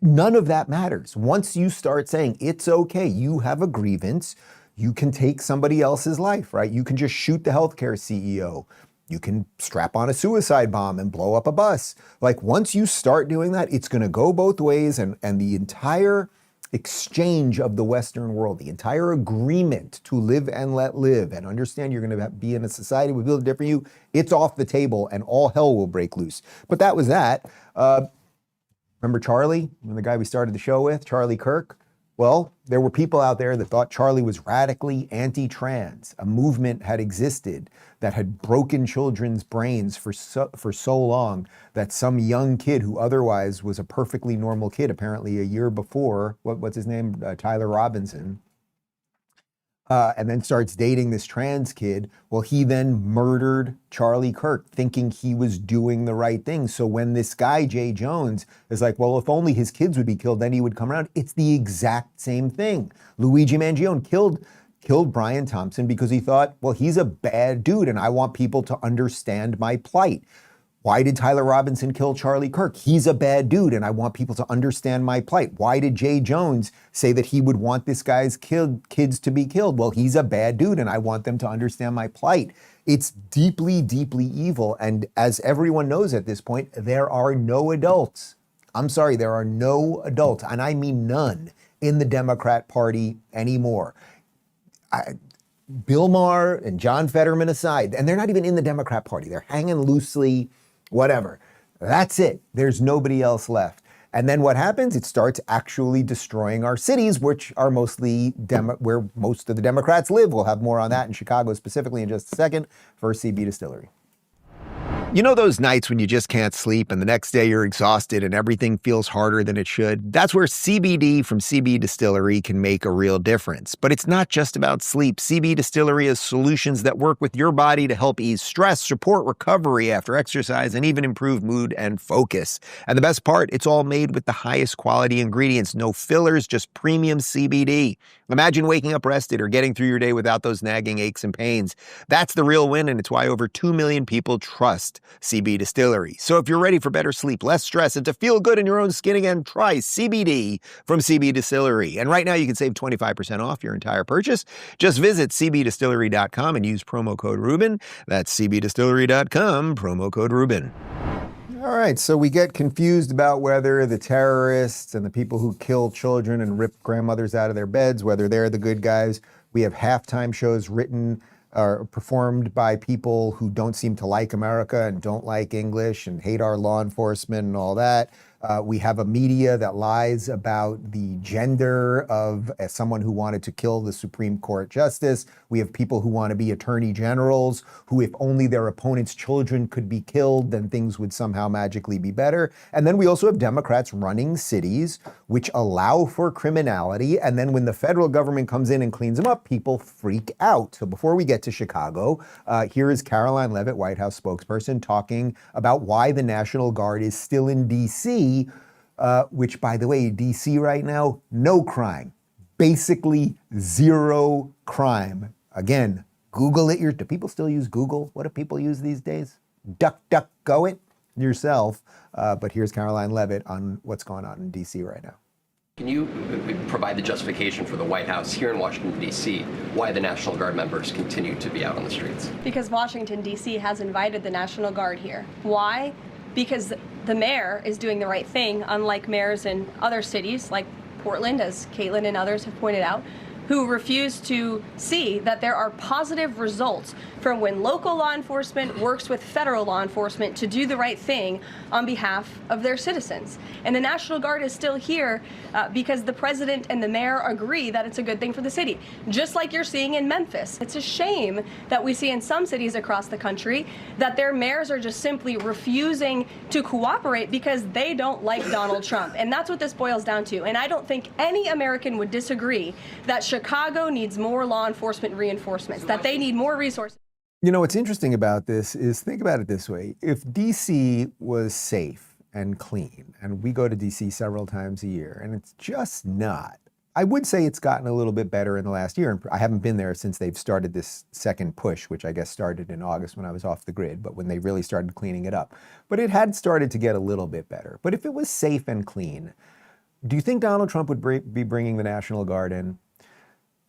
None of that matters. Once you start saying it's okay, you have a grievance, you can take somebody else's life, right? You can just shoot the healthcare CEO. You can strap on a suicide bomb and blow up a bus. Like, once you start doing that, it's going to go both ways, and the entire exchange of the Western world, the entire agreement to live and let live and understand you're going to be in a society with people different from you, it's off the table and all hell will break loose. But that was that. Remember Charlie, the guy we started the show with, Charlie Kirk? Well, there were people out there that thought Charlie was radically anti-trans. A movement had existed that had broken children's brains for so long that some young kid who otherwise was a perfectly normal kid, apparently a year before, what's his name, Tyler Robinson, and then starts dating this trans kid. Well, he then murdered Charlie Kirk, thinking he was doing the right thing. So when this guy, Jay Jones, is like, well, if only his kids would be killed, then he would come around. It's the exact same thing. Luigi Mangione killed Brian Thompson because he thought, well, he's a bad dude and I want people to understand my plight. Why did Tyler Robinson kill Charlie Kirk? He's a bad dude and I want people to understand my plight. Why did Jay Jones say that he would want this guy's kids to be killed? Well, he's a bad dude and I want them to understand my plight. It's deeply, deeply evil. And as everyone knows at this point, there are no adults. I'm sorry, there are no adults, and I mean none, in the Democrat Party anymore. Bill Maher and John Fetterman aside, and they're not even in the Democrat Party. They're hanging loosely, whatever. That's it. There's nobody else left. And then what happens? It starts actually destroying our cities, which are mostly where most of the Democrats live. We'll have more on that in Chicago specifically in just a second. First, CB Distillery. You know those nights when you just can't sleep and the next day you're exhausted and everything feels harder than it should? That's where CBD from CB Distillery can make a real difference. But it's not just about sleep. CB Distillery has solutions that work with your body to help ease stress, support recovery after exercise, and even improve mood and focus. And the best part, it's all made with the highest quality ingredients. No fillers, just premium CBD. Imagine waking up rested or getting through your day without those nagging aches and pains. That's the real win, and it's why over 2 million people trust CB Distillery. So if you're ready for better sleep, less stress, and to feel good in your own skin again, try CBD from CB Distillery. And right now you can save 25% off your entire purchase. Just visit cbdistillery.com and use promo code Rubin. That's cbdistillery.com, promo code Rubin. All right, so we get confused about whether the terrorists and the people who kill children and rip grandmothers out of their beds, whether they're the good guys. We have halftime shows written or performed by people who don't seem to like America and don't like English and hate our law enforcement and all that. We have a media that lies about the gender of someone who wanted to kill the Supreme Court justice. We have people who want to be attorney generals who, if only their opponents' children could be killed, then things would somehow magically be better. And then we also have Democrats running cities which allow for criminality. And then when the federal government comes in and cleans them up, people freak out. So before we get to Chicago, here is Karoline Leavitt, White House spokesperson, talking about why the National Guard is still in D.C., which, by the way, D.C. right now, no crime. Basically zero crime. Again, Google it. Do people still use Google? What do people use these days? Go it yourself. But here's Karoline Leavitt on what's going on in D.C. right now. Can you provide the justification for the White House here in Washington, D.C., why the National Guard members continue to be out on the streets? Because Washington, D.C. has invited the National Guard here. Why? Because the mayor is doing the right thing, unlike mayors in other cities like Portland, as Caitlin and others have pointed out, who refuse to see that there are positive results from when local law enforcement works with federal law enforcement to do the right thing on behalf of their citizens. And the National Guard is still here because the president and the mayor agree that it's a good thing for the city, just like you're seeing in Memphis. It's a shame that we see in some cities across the country that their mayors are just simply refusing to cooperate because they don't like Donald Trump. And that's what this boils down to. And I don't think any American would disagree that Chicago needs more law enforcement reinforcements, that they need more resources. You know, what's interesting about this is, think about it this way. If D.C. was safe and clean, and we go to D.C. several times a year, and it's just not, I would say it's gotten a little bit better in the last year. And I haven't been there since they've started this second push, which I guess started in August when I was off the grid, but when they really started cleaning it up. But it had started to get a little bit better. But if it was safe and clean, do you think Donald Trump would be bringing the National Guard in?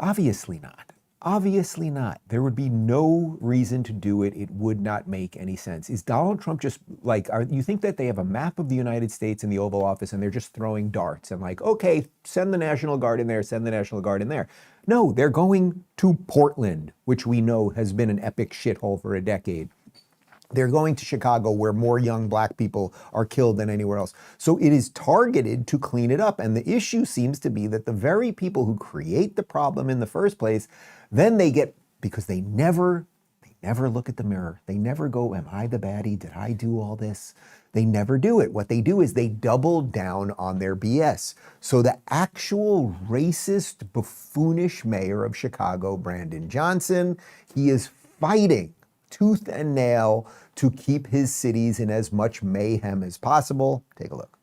Obviously not. Obviously not. There would be no reason to do it. It would not make any sense. Is Donald Trump just like, you think that they have a map of the United States in the Oval Office and they're just throwing darts and like, okay, send the National Guard in there, send the National Guard in there. No, they're going to Portland, which we know has been an epic shithole for a decade. They're going to Chicago, where more young black people are killed than anywhere else. So it is targeted to clean it up. And the issue seems to be that the very people who create the problem in the first place, then they get, because they never look at the mirror. They never go, am I the baddie? Did I do all this? They never do it. What they do is they double down on their BS. So the actual racist, buffoonish mayor of Chicago, Brandon Johnson, he is fighting tooth and nail to keep his cities in as much mayhem as possible. Take a look.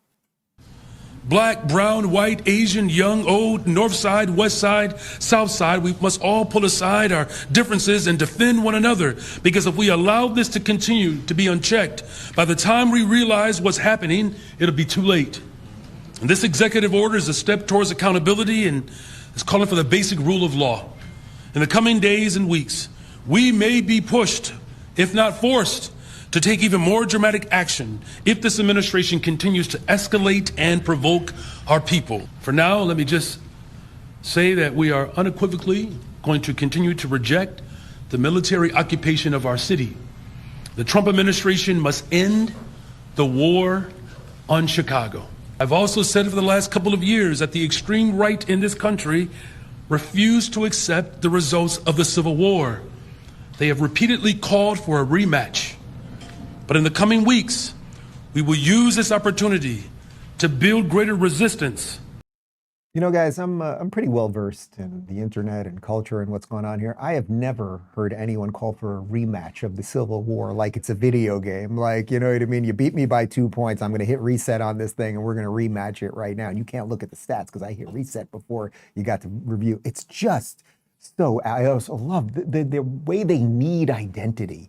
Black, brown, white, Asian, young, old, north side, west side, south side, we must all pull aside our differences and defend one another, because if we allow this to continue to be unchecked, by the time we realize what's happening, it'll be too late. And this executive order is a step towards accountability and is calling for the basic rule of law. In the coming days and weeks, we may be pushed, if not forced, to take even more dramatic action if this administration continues to escalate and provoke our people. For now, let me just say that we are unequivocally going to continue to reject the military occupation of our city. The Trump administration must end the war on Chicago. I've also said for the last couple of years that the extreme right in this country refused to accept the results of the Civil War. They have repeatedly called for a rematch. But in the coming weeks, we will use this opportunity to build greater resistance. You know, guys, I'm pretty well versed in the internet and culture and what's going on here. I have never heard anyone call for a rematch of the Civil War like it's a video game. Like, you know what I mean? You beat me by 2 points. I'm going to hit reset on this thing and we're going to rematch it right now. And you can't look at the stats because I hit reset before you got to review. It's just so, I also love the way they need identity.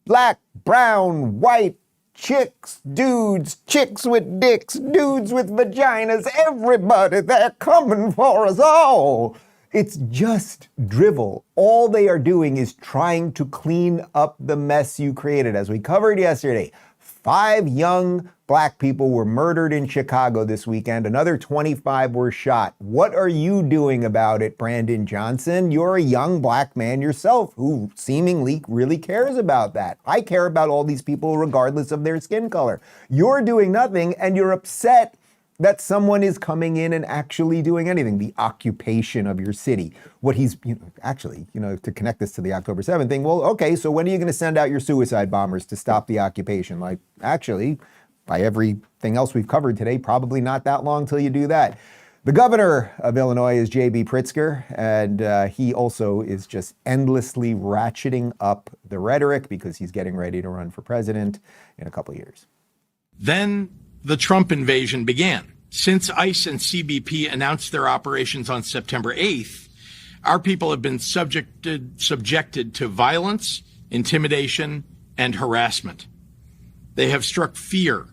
Black, brown, white, chicks, dudes, chicks with dicks, dudes with vaginas, everybody, they're coming for us all. It's just drivel. All they are doing is trying to clean up the mess you created. As we covered yesterday, 5 young black people were murdered in Chicago this weekend. Another 25 were shot. What are you doing about it, Brandon Johnson? You're a young black man yourself who seemingly really cares about that. I care about all these people regardless of their skin color. You're doing nothing, and you're upset that someone is coming in and actually doing anything. The occupation of your city. What he's, to connect this to the October 7th thing, well, okay, so when are you going to send out your suicide bombers to stop the occupation? Like, actually, by everything else we've covered today, probably not that long till you do that. The governor of Illinois is J.B. Pritzker, and he also is just endlessly ratcheting up the rhetoric because he's getting ready to run for president in a couple years. Then the Trump invasion began. Since ICE and CBP announced their operations on September 8th, our people have been subjected to violence, intimidation, and harassment. They have struck fear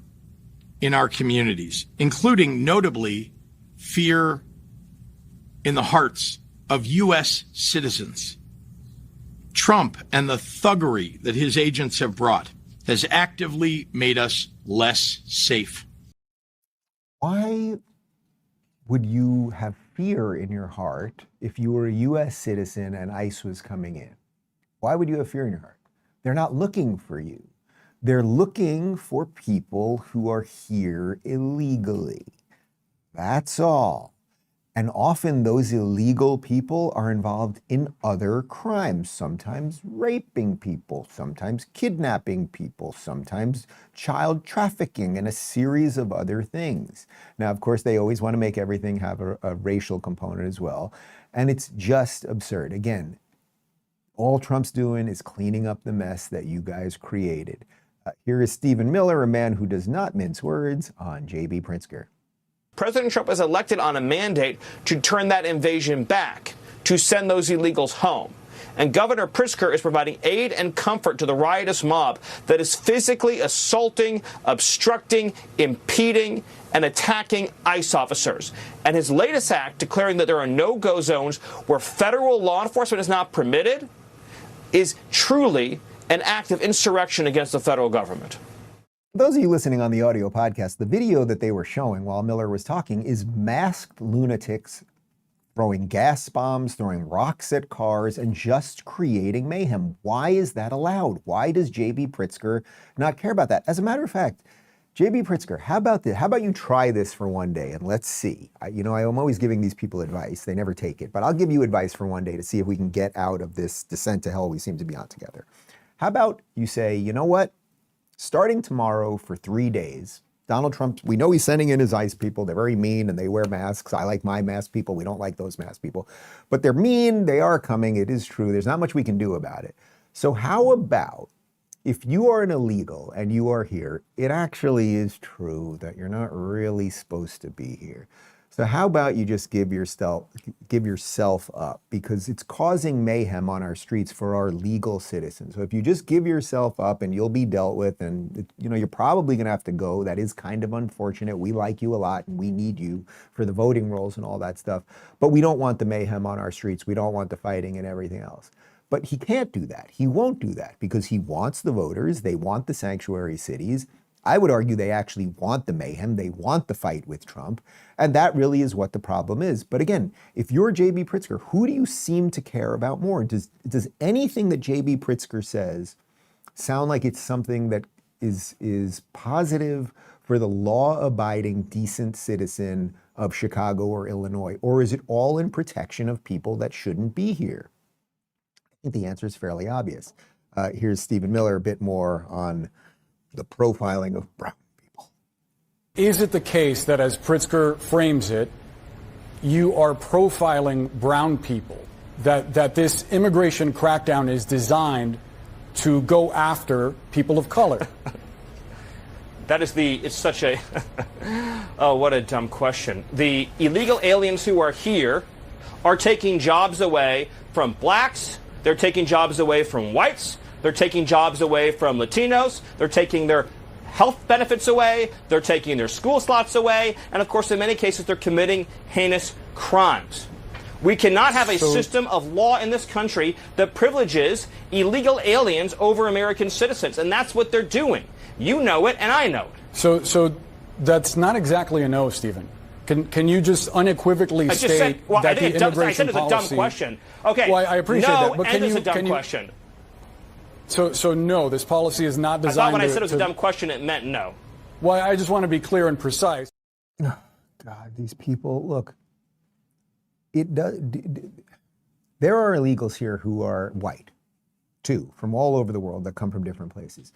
in our communities, including notably fear in the hearts of U.S. citizens. Trump and the thuggery that his agents have brought has actively made us less safe. Why would you have fear in your heart if you were a U.S. citizen and ICE was coming in? Why would you have fear in your heart? They're not looking for you. They're looking for people who are here illegally. That's all. And often those illegal people are involved in other crimes, sometimes raping people, sometimes kidnapping people, sometimes child trafficking, and a series of other things. Now, of course, they always want to make everything have a racial component as well. And it's just absurd. Again, all Trump's doing is cleaning up the mess that you guys created. Here is Stephen Miller, a man who does not mince words, on J.B. Pritzker. President Trump was elected on a mandate to turn that invasion back, to send those illegals home. And Governor Pritzker is providing aid and comfort to the riotous mob that is physically assaulting, obstructing, impeding, and attacking ICE officers. And his latest act, declaring that there are no-go zones where federal law enforcement is not permitted, is truly an act of insurrection against the federal government. For those of you listening on the audio podcast, the video that they were showing while Miller was talking is masked lunatics throwing gas bombs, throwing rocks at cars, and just creating mayhem. Why is that allowed? Why does J.B. Pritzker not care about that? As a matter of fact, J.B. Pritzker, how about this? How about you try this for one day and let's see. I'm always giving these people advice. They never take it, but I'll give you advice for one day to see if we can get out of this descent to hell we seem to be on together. How about you say, you know what? Starting tomorrow for 3 days, Donald Trump, we know he's sending in his ICE people. They're very mean and they wear masks. I like my mask people. We don't like those mask people. But they're mean. They are coming. It is true. There's not much we can do about it. So how about if you are an illegal and you are here, it actually is true that you're not really supposed to be here. So how about you just give yourself up, because it's causing mayhem on our streets for our legal citizens. So if you just give yourself up and you'll be dealt with, and you're probably going to have to go. That is kind of unfortunate. We like you a lot and we need you for the voting rolls and all that stuff. But we don't want the mayhem on our streets. We don't want the fighting and everything else. But he can't do that. He won't do that because he wants the voters. They want the sanctuary cities. I would argue they actually want the mayhem. They want the fight with Trump. And that really is what the problem is. But again, if you're J.B. Pritzker, who do you seem to care about more? Does anything that J.B. Pritzker says sound like it's something that is positive for the law-abiding, decent citizen of Chicago or Illinois? Or is it all in protection of people that shouldn't be here? I think the answer is fairly obvious. Here's Stephen Miller, a bit more on the profiling of brown people. Is it the case that, as Pritzker frames it, you are profiling brown people, that this immigration crackdown is designed to go after people of color? It's such a, oh, what a dumb question. The illegal aliens who are here are taking jobs away from blacks, they're taking jobs away from whites, they're taking jobs away from Latinos. They're taking their health benefits away. They're taking their school slots away. And, of course, in many cases, they're committing heinous crimes. We cannot have a system of law in this country that privileges illegal aliens over American citizens, and that's what they're doing. You know it, and I know it. So that's not exactly a no, Stephen. Can you just unequivocally I just state said, well, that the immigration I said it's a dumb question. Okay. Well, I appreciate that, but it's a dumb question. So no, this policy is not designed. I thought when I said it was a dumb question, it meant no. Well, I just want to be clear and precise. Oh, God, these people, look. It does. There are illegals here who are white, too, from all over the world that come from different places.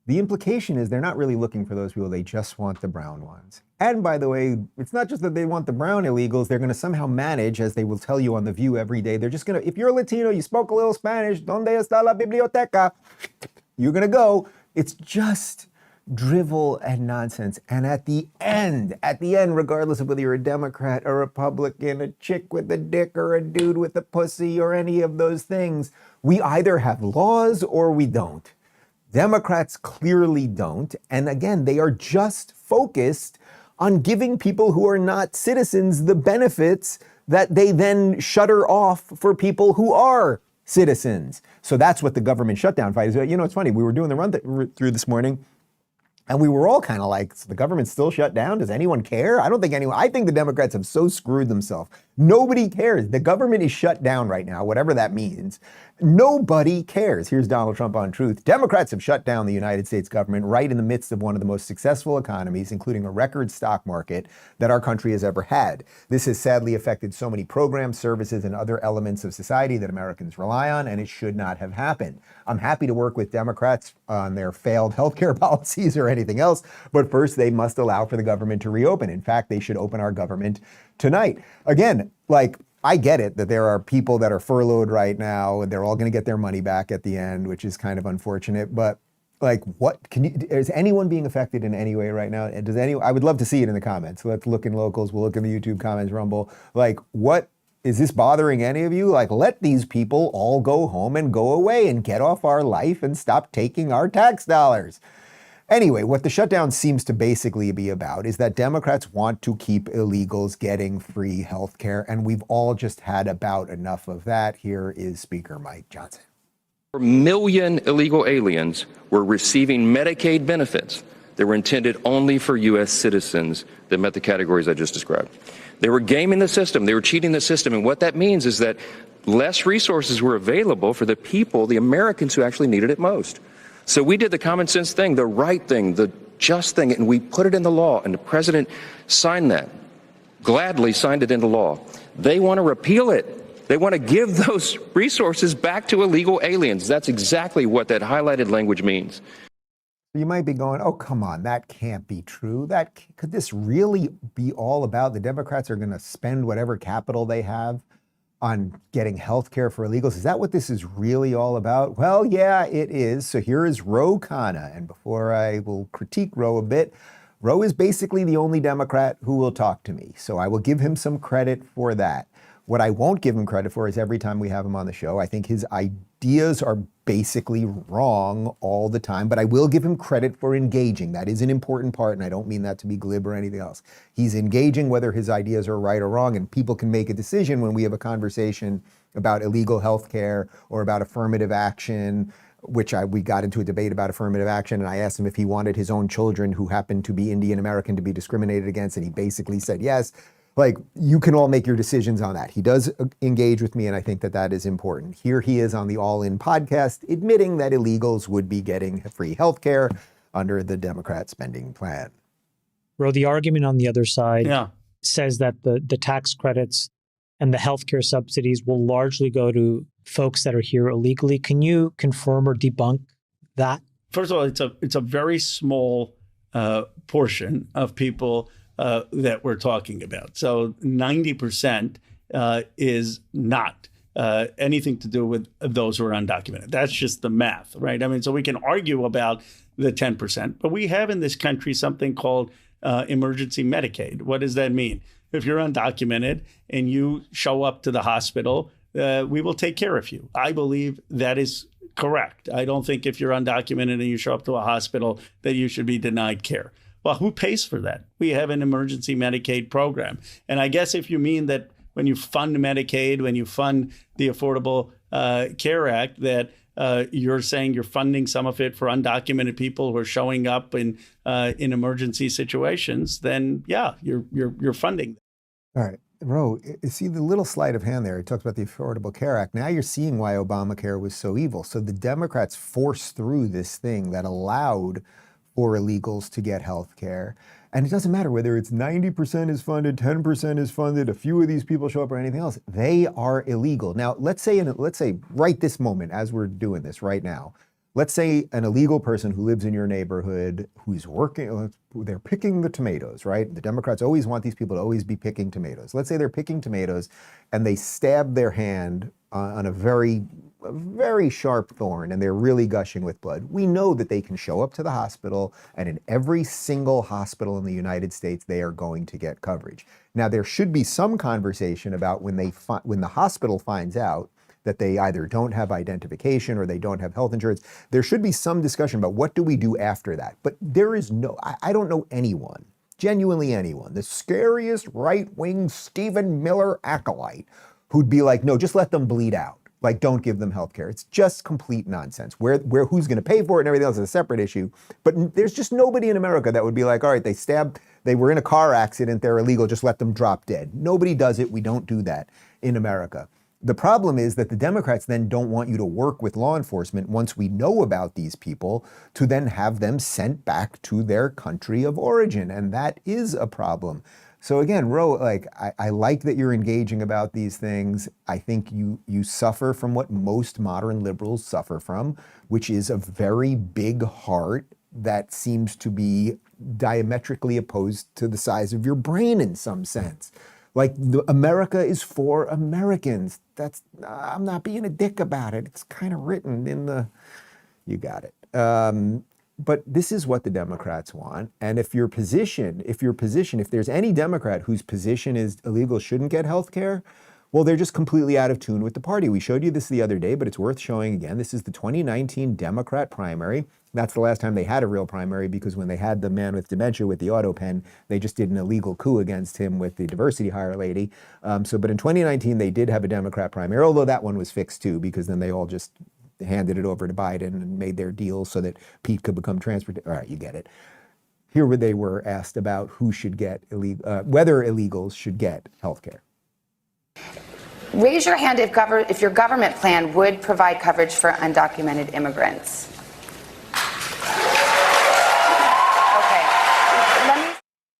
The implication is they're not really looking for those people. They just want the brown ones. And by the way, it's not just that they want the brown illegals. They're going to somehow manage, as they will tell you on The View every day. They're just going to, if you're Latino, you spoke a little Spanish, ¿Dónde está la biblioteca? You're going to go. It's just drivel and nonsense. And at the end, regardless of whether you're a Democrat, a Republican, a chick with a dick, or a dude with a pussy, or any of those things, we either have laws or we don't. Democrats clearly don't. And again, they are just focused on giving people who are not citizens the benefits that they then shutter off for people who are citizens. So that's what the government shutdown fight is. You know, it's funny. We were doing the run through this morning, and we were all kind of like, so the government's still shut down? Does anyone care? I don't think anyone. I think the Democrats have so screwed themselves. Nobody cares. The government is shut down right now, whatever that means. Nobody cares. Here's Donald Trump on Truth. Democrats have shut down the United States government right in the midst of one of the most successful economies, including a record stock market that our country has ever had. This has sadly affected so many programs, services, and other elements of society that Americans rely on, and it should not have happened. I'm happy to work with Democrats on their failed healthcare policies or anything else, but first they must allow for the government to reopen. In fact, they should open our government tonight. Again, I get it that there are people that are furloughed right now and they're all going to get their money back at the end, which is kind of unfortunate. But is anyone being affected in any way right now? I would love to see it in the comments. Let's look in locals. We'll look in the YouTube comments, Rumble. What is this bothering any of you? Let these people all go home and go away and get off our life and stop taking our tax dollars. Anyway, what the shutdown seems to basically be about is that Democrats want to keep illegals getting free health care, and we've all just had about enough of that. Here is Speaker Mike Johnson. 4 million illegal aliens were receiving Medicaid benefits that were intended only for U.S. citizens that met the categories I just described. They were gaming the system. They were cheating the system. And what that means is that less resources were available for the people, the Americans who actually needed it most. So we did the common sense thing, the right thing, the just thing, and we put it in the law, and the president signed that, gladly signed it into law. They want to repeal it. They want to give those resources back to illegal aliens. That's exactly what that highlighted language means. You might be going, oh, come on, that can't be true. Could this really be all about the Democrats are going to spend whatever capital they have on getting health care for illegals? Is that what this is really all about? Well, yeah, it is. So here is Ro Khanna. And before I will critique Ro a bit, Ro is basically the only Democrat who will talk to me. So I will give him some credit for that. What I won't give him credit for is every time we have him on the show, I think his ideas are basically wrong all the time, but I will give him credit for engaging. That is an important part, and I don't mean that to be glib or anything else. He's engaging whether his ideas are right or wrong, and people can make a decision when we have a conversation about illegal health care or about affirmative action, which we got into a debate about affirmative action, and I asked him if he wanted his own children who happened to be Indian American to be discriminated against, and he basically said yes. You can all make your decisions on that. He does engage with me, and I think that that is important. Here he is on the All In podcast, admitting that illegals would be getting free health care under the Democrat spending plan. Bro, the argument on the other side says that the tax credits and the healthcare subsidies will largely go to folks that are here illegally. Can you confirm or debunk that? First of all, it's a very small portion of people that we're talking about. So 90% is not anything to do with those who are undocumented. That's just the math, right? I mean, so we can argue about the 10%, but we have in this country something called emergency Medicaid. What does that mean? If you're undocumented and you show up to the hospital, we will take care of you. I believe that is correct. I don't think if you're undocumented and you show up to a hospital that you should be denied care. Well, who pays for that? We have an emergency Medicaid program. And I guess if you mean that when you fund Medicaid, when you fund the Affordable Care Act, that you're saying you're funding some of it for undocumented people who are showing up in emergency situations, then yeah, you're funding. All right. Ro, see the little sleight of hand there. It talks about the Affordable Care Act. Now you're seeing why Obamacare was so evil. So the Democrats forced through this thing that allowed for illegals to get health care. And it doesn't matter whether it's 90% is funded, 10% is funded, a few of these people show up or anything else. They are illegal. Now, let's say right this moment, as we're doing this right now, let's say an illegal person who lives in your neighborhood, who's working, they're picking the tomatoes, right? The Democrats always want these people to always be picking tomatoes. Let's say they're picking tomatoes and they stab their hand on a very sharp thorn and they're really gushing with blood. We know that they can show up to the hospital, and in every single hospital in the United States, they are going to get coverage. Now, there should be some conversation about when the hospital finds out that they either don't have identification or they don't have health insurance. There should be some discussion about what do we do after that. But there is I don't know anyone, genuinely anyone, the scariest right-wing Stephen Miller acolyte who'd be like, no, just let them bleed out. Like, don't give them health care. It's just complete nonsense. Where who's going to pay for it and everything else is a separate issue. But there's just nobody in America that would be like, all right, they were in a car accident, they're illegal, just let them drop dead. Nobody does it. We don't do that in America. The problem is that the Democrats then don't want you to work with law enforcement once we know about these people to then have them sent back to their country of origin. And that is a problem. So again, Ro, like, I like that you're engaging about these things. I think you suffer from what most modern liberals suffer from, which is a very big heart that seems to be diametrically opposed to the size of your brain in some sense. Like, America is for Americans. I'm not being a dick about it. It's kind of written in you got it. But this is what the Democrats want. And if there's any Democrat whose position is illegals shouldn't get health care, well, they're just completely out of tune with the party. We showed you this the other day, but it's worth showing again. This is the 2019 Democrat primary. That's the last time they had a real primary, because when they had the man with dementia with the auto pen, they just did an illegal coup against him with the diversity hire lady. But in 2019, they did have a Democrat primary, although that one was fixed too, because then they all just handed it over to Biden and made their deal so that Pete could become transport. All right, you get it. Here they were asked about who should get whether illegals should get health care. Raise your hand if your government plan would provide coverage for undocumented immigrants.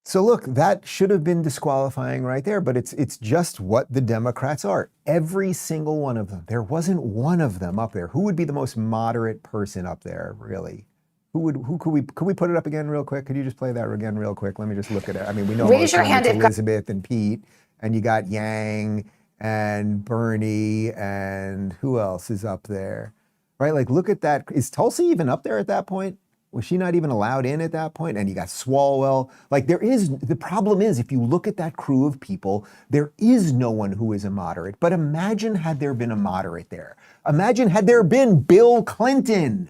So look, that should have been disqualifying right there, but it's just what the Democrats are. Every single one of them. There wasn't one of them up there. Who would be the most moderate person up there, really? Could we put it up again real quick? Could you just play that again real quick? Let me just look at it. I mean, we know Raise your hand if Elizabeth and Pete, and you got Yang and Bernie, and who else is up there? Right? Like, look at that. Is Tulsi even up there at that point? Was she not even allowed in at that point? And you got Swalwell. Like, the problem is, if you look at that crew of people, there is no one who is a moderate. But imagine had there been a moderate there. Imagine had there been Bill Clinton,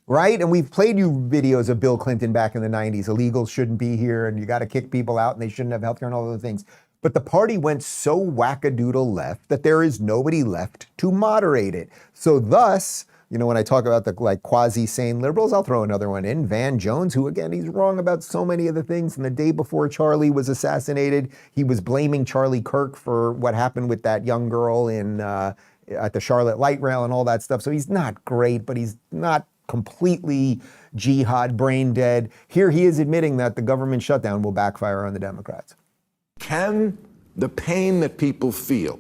right? And we've played you videos of Bill Clinton back in the 90s. Illegals shouldn't be here, and you got to kick people out, and they shouldn't have healthcare and all those things. But the party went so wackadoodle left that there is nobody left to moderate it. So thus, you know, when I talk about the quasi-sane liberals, I'll throw another one in. Van Jones, who again, he's wrong about so many of the things. And the day before Charlie was assassinated, he was blaming Charlie Kirk for what happened with that young girl at the Charlotte light rail and all that stuff. So he's not great, but he's not completely jihad brain dead. Here he is admitting that the government shutdown will backfire on the Democrats. Can the pain that people feel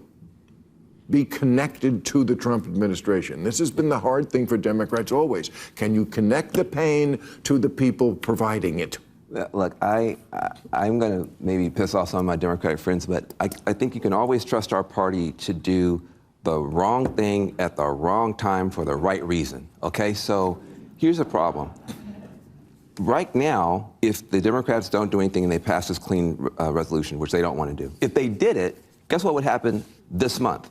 be connected to the Trump administration? This has been the hard thing for Democrats always. Can you connect the pain to the people providing it? Look, I'm going to maybe piss off some of my Democratic friends, but I think you can always trust our party to do the wrong thing at the wrong time for the right reason, okay? So here's the problem. Right now, if the Democrats don't do anything and they pass this clean resolution, which they don't want to do, if they did it, guess what would happen this month?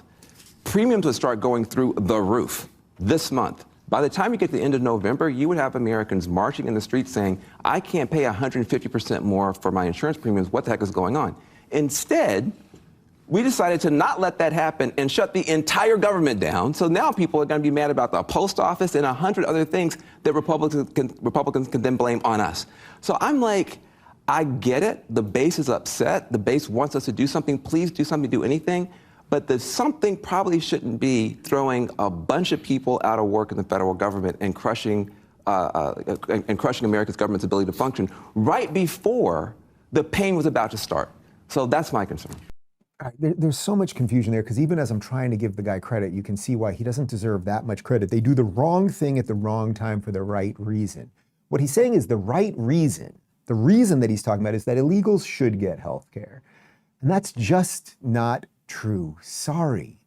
Premiums would start going through the roof this month. By the time you get to the end of November, you would have Americans marching in the streets saying, I can't pay 150% more for my insurance premiums. What the heck is going on? Instead, We decided to not let that happen and shut the entire government down. So now people are going to be mad about the post office and 100 other things that Republicans can then blame on us. So I'm like, I get it. The base is upset. The base wants us to do something. Please do something, do anything. But the something probably shouldn't be throwing a bunch of people out of work in the federal government and crushing America's government's ability to function right before the pain was about to start. So that's my concern. There's so much confusion there, because even as I'm trying to give the guy credit, you can see why he doesn't deserve that much credit. They do the wrong thing at the wrong time for the right reason. What he's saying is the right reason. The reason that he's talking about is that illegals should get health care. And that's just not true. Sorry.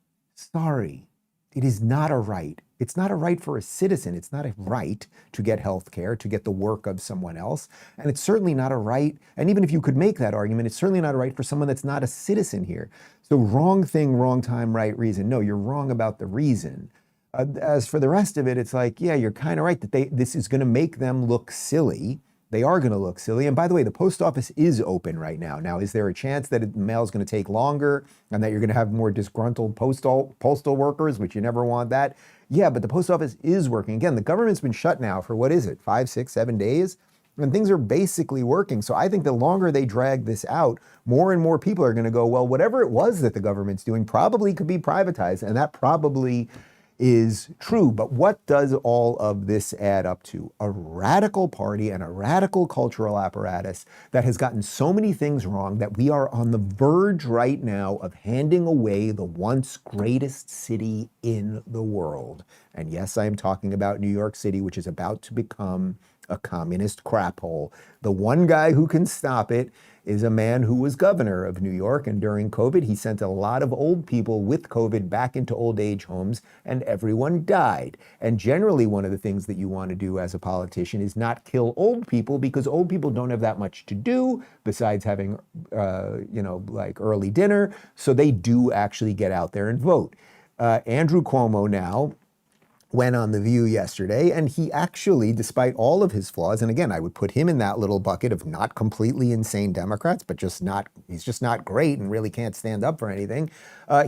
It is not a right. It's not a right for a citizen. It's not a right to get health care, to get the work of someone else. And it's certainly not a right, and even if you could make that argument, it's certainly not a right for someone that's not a citizen here. So wrong thing, wrong time, right reason. No, you're wrong about the reason. As for the rest of it, it's like, yeah, you're kind of right that this is going to make them look silly. They are going to look silly. And by the way, the post office is open right now. Now, is there a chance that the mail is going to take longer and that you're going to have more disgruntled postal workers, which you never want that? Yeah, but the post office is working. Again, the government's been shut now for, 5, 6, 7 days? And things are basically working. So I think the longer they drag this out, more and more people are going to go, well, whatever it was that the government's doing probably could be privatized. And that probably is true. But what does all of this add up to? A radical party and a radical cultural apparatus that has gotten so many things wrong that we are on the verge right now of handing away the once greatest city in the world. And yes, I am talking about New York City, which is about to become a communist crap hole. The one guy who can stop it is a man who was governor of New York, and during COVID, he sent a lot of old people with COVID back into old age homes, and everyone died. And generally, one of the things that you want to do as a politician is not kill old people, because old people don't have that much to do besides having, like early dinner. So they do actually get out there and vote. Andrew Cuomo now went on The View yesterday, and he actually, despite all of his flaws, and again, I would put him in that little bucket of not completely insane Democrats, but he's just not great and really can't stand up for anything.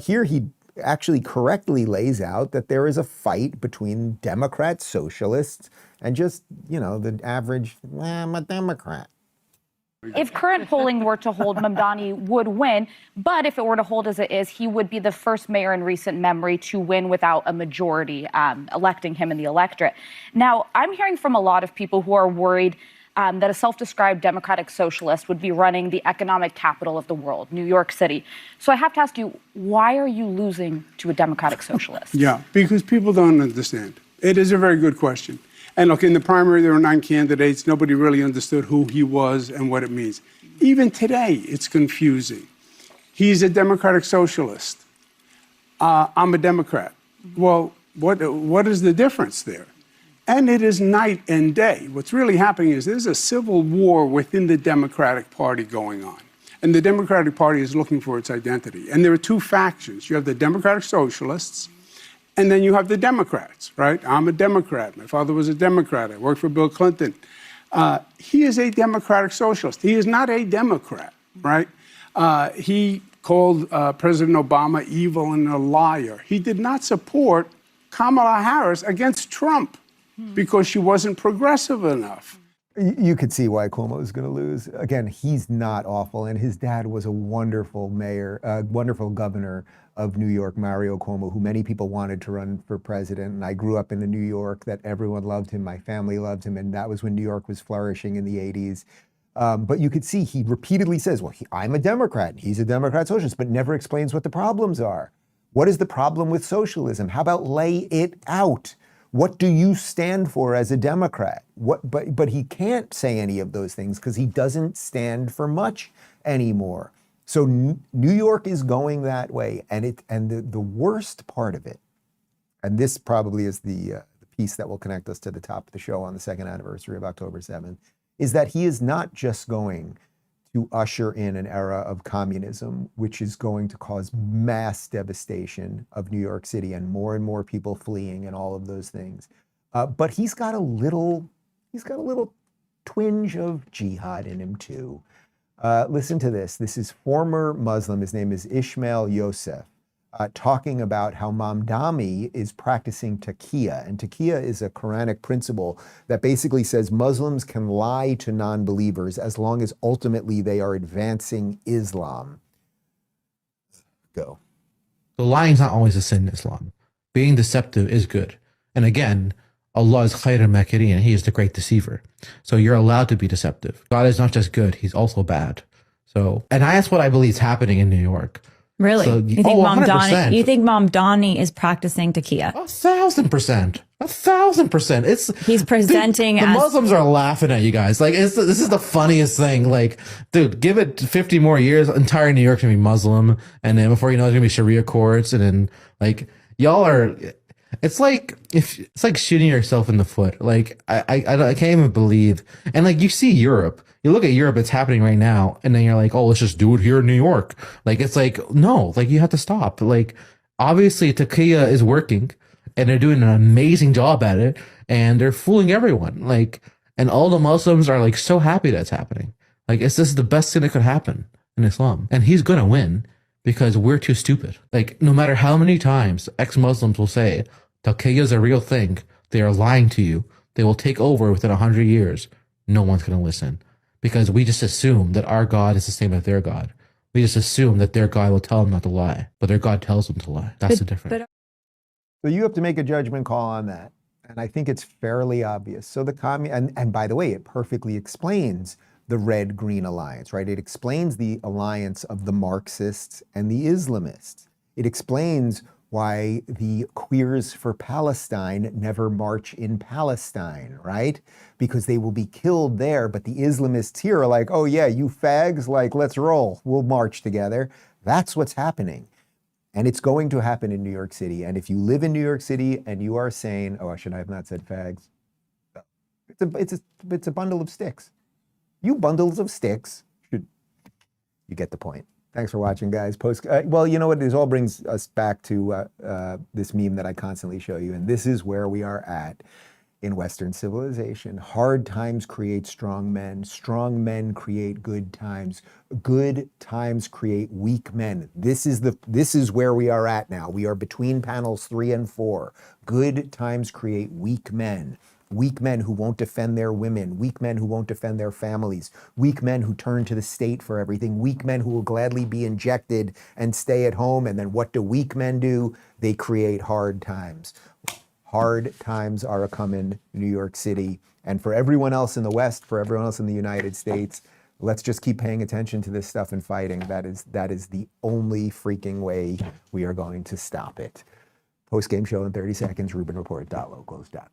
Here he actually correctly lays out that there is a fight between Democrat Socialists and just, the average, I'm a Democrat. If current polling were to hold, Mamdani would win. But if it were to hold as it is, he would be the first mayor in recent memory to win without a majority, electing him in the electorate. Now, I'm hearing from a lot of people who are worried that a self-described democratic socialist would be running the economic capital of the world, New York City. So I have to ask you, why are you losing to a democratic socialist? Yeah, because people don't understand. It is a very good question. And look, in the primary, there were 9 candidates. Nobody really understood who he was and what it means. Even today, it's confusing. He's a democratic socialist. I'm a Democrat. Well, what is the difference there? And it is night and day. What's really happening is there's a civil war within the Democratic Party going on. And the Democratic Party is looking for its identity. And there are 2 factions. You have the Democratic Socialists, and then you have the Democrats, right? I'm a Democrat. My father was a Democrat. I worked for Bill Clinton. He is a democratic socialist. He is not a Democrat, right? He called President Obama evil and a liar. He did not support Kamala Harris against Trump because she wasn't progressive enough. You could see why Cuomo is going to lose. Again, he's not awful, and his dad was a wonderful mayor, wonderful governor of New York, Mario Cuomo, who many people wanted to run for president. And I grew up in New York that everyone loved him. My family loved him. And that was when New York was flourishing in the 80s. But you could see he repeatedly says, well, I'm a Democrat. He's a Democrat socialist, but never explains what the problems are. What is the problem with socialism? How about lay it out? What do you stand for as a Democrat? But he can't say any of those things because he doesn't stand for much anymore. So New York is going that way, and the worst part of it, and this probably is the piece that will connect us to the top of the show on the 2nd anniversary of October 7th, is that he is not just going to usher in an era of communism, which is going to cause mass devastation of New York City and more people fleeing and all of those things. But he's got a little twinge of jihad in him too. Listen to this. This is former Muslim. His name is Ismail Yosef, talking about how Mamdani is practicing taqiyya. And taqiyya is a Quranic principle that basically says Muslims can lie to non-believers as long as ultimately they are advancing Islam. Go. So lying is not always a sin in Islam. Being deceptive is good. And again, Allah is khairul makirin, He is the great deceiver. So you're allowed to be deceptive. God is not just good, He's also bad. So, and that's what I believe is happening in New York. Really? So, You think you think Mamdani is practicing taqiyya? 1,000%. 1,000%. He's presenting the as Muslims are laughing at you guys. Like, this is the funniest thing. Like, dude, give it 50 more years, entire New York's gonna be Muslim, and then before you know, it's gonna be Sharia courts, and then like y'all are. It's like shooting yourself in the foot. Like I can't even believe. And like you see Europe, you look at Europe, it's happening right now, and then you're like, oh, let's just do it here in New York. Like it's like no, like you have to stop. Like obviously taqiyya is working, and they're doing an amazing job at it, and they're fooling everyone. Like, and all the Muslims are like so happy that's happening. Like this is the best thing that could happen in Islam, and he's gonna win because we're too stupid. Like no matter how many times ex-Muslims will say taqiyya is a real thing, they are lying to you. They will take over within 100 years. No one's going to listen because we just assume that our God is the same as their God. We just assume that their God will tell them not to lie, but their God tells them to lie. That's the difference. So you have to make a judgment call on that. And I think it's fairly obvious. So and by the way, it perfectly explains the red-green alliance, right? It explains the alliance of the Marxists and the Islamists. It explains why the Queers for Palestine never march in Palestine, right? Because they will be killed there, but the Islamists here are like, oh yeah, you fags, like, let's roll, we'll march together. That's what's happening. And it's going to happen in New York City. And if you live in New York City and you are saying, oh, I should have not said fags. It's a bundle of sticks. You bundles of sticks, you get the point. Thanks for watching, guys. Well, you know what? This all brings us back to this meme that I constantly show you. And this is where we are at in Western civilization. Hard times create strong men. Strong men create good times. Good times create weak men. This is where we are at now. We are between panels 3 and 4. Good times create weak men. Weak men who won't defend their women, weak men who won't defend their families, weak men who turn to the state for everything, weak men who will gladly be injected and stay at home. And then what do weak men do? They create hard times. Hard times are coming in New York City. And for everyone else in the West, for everyone else in the United States, let's just keep paying attention to this stuff and fighting. That is the only freaking way we are going to stop it. Post-game show in 30 seconds, RubinReport.locals.com.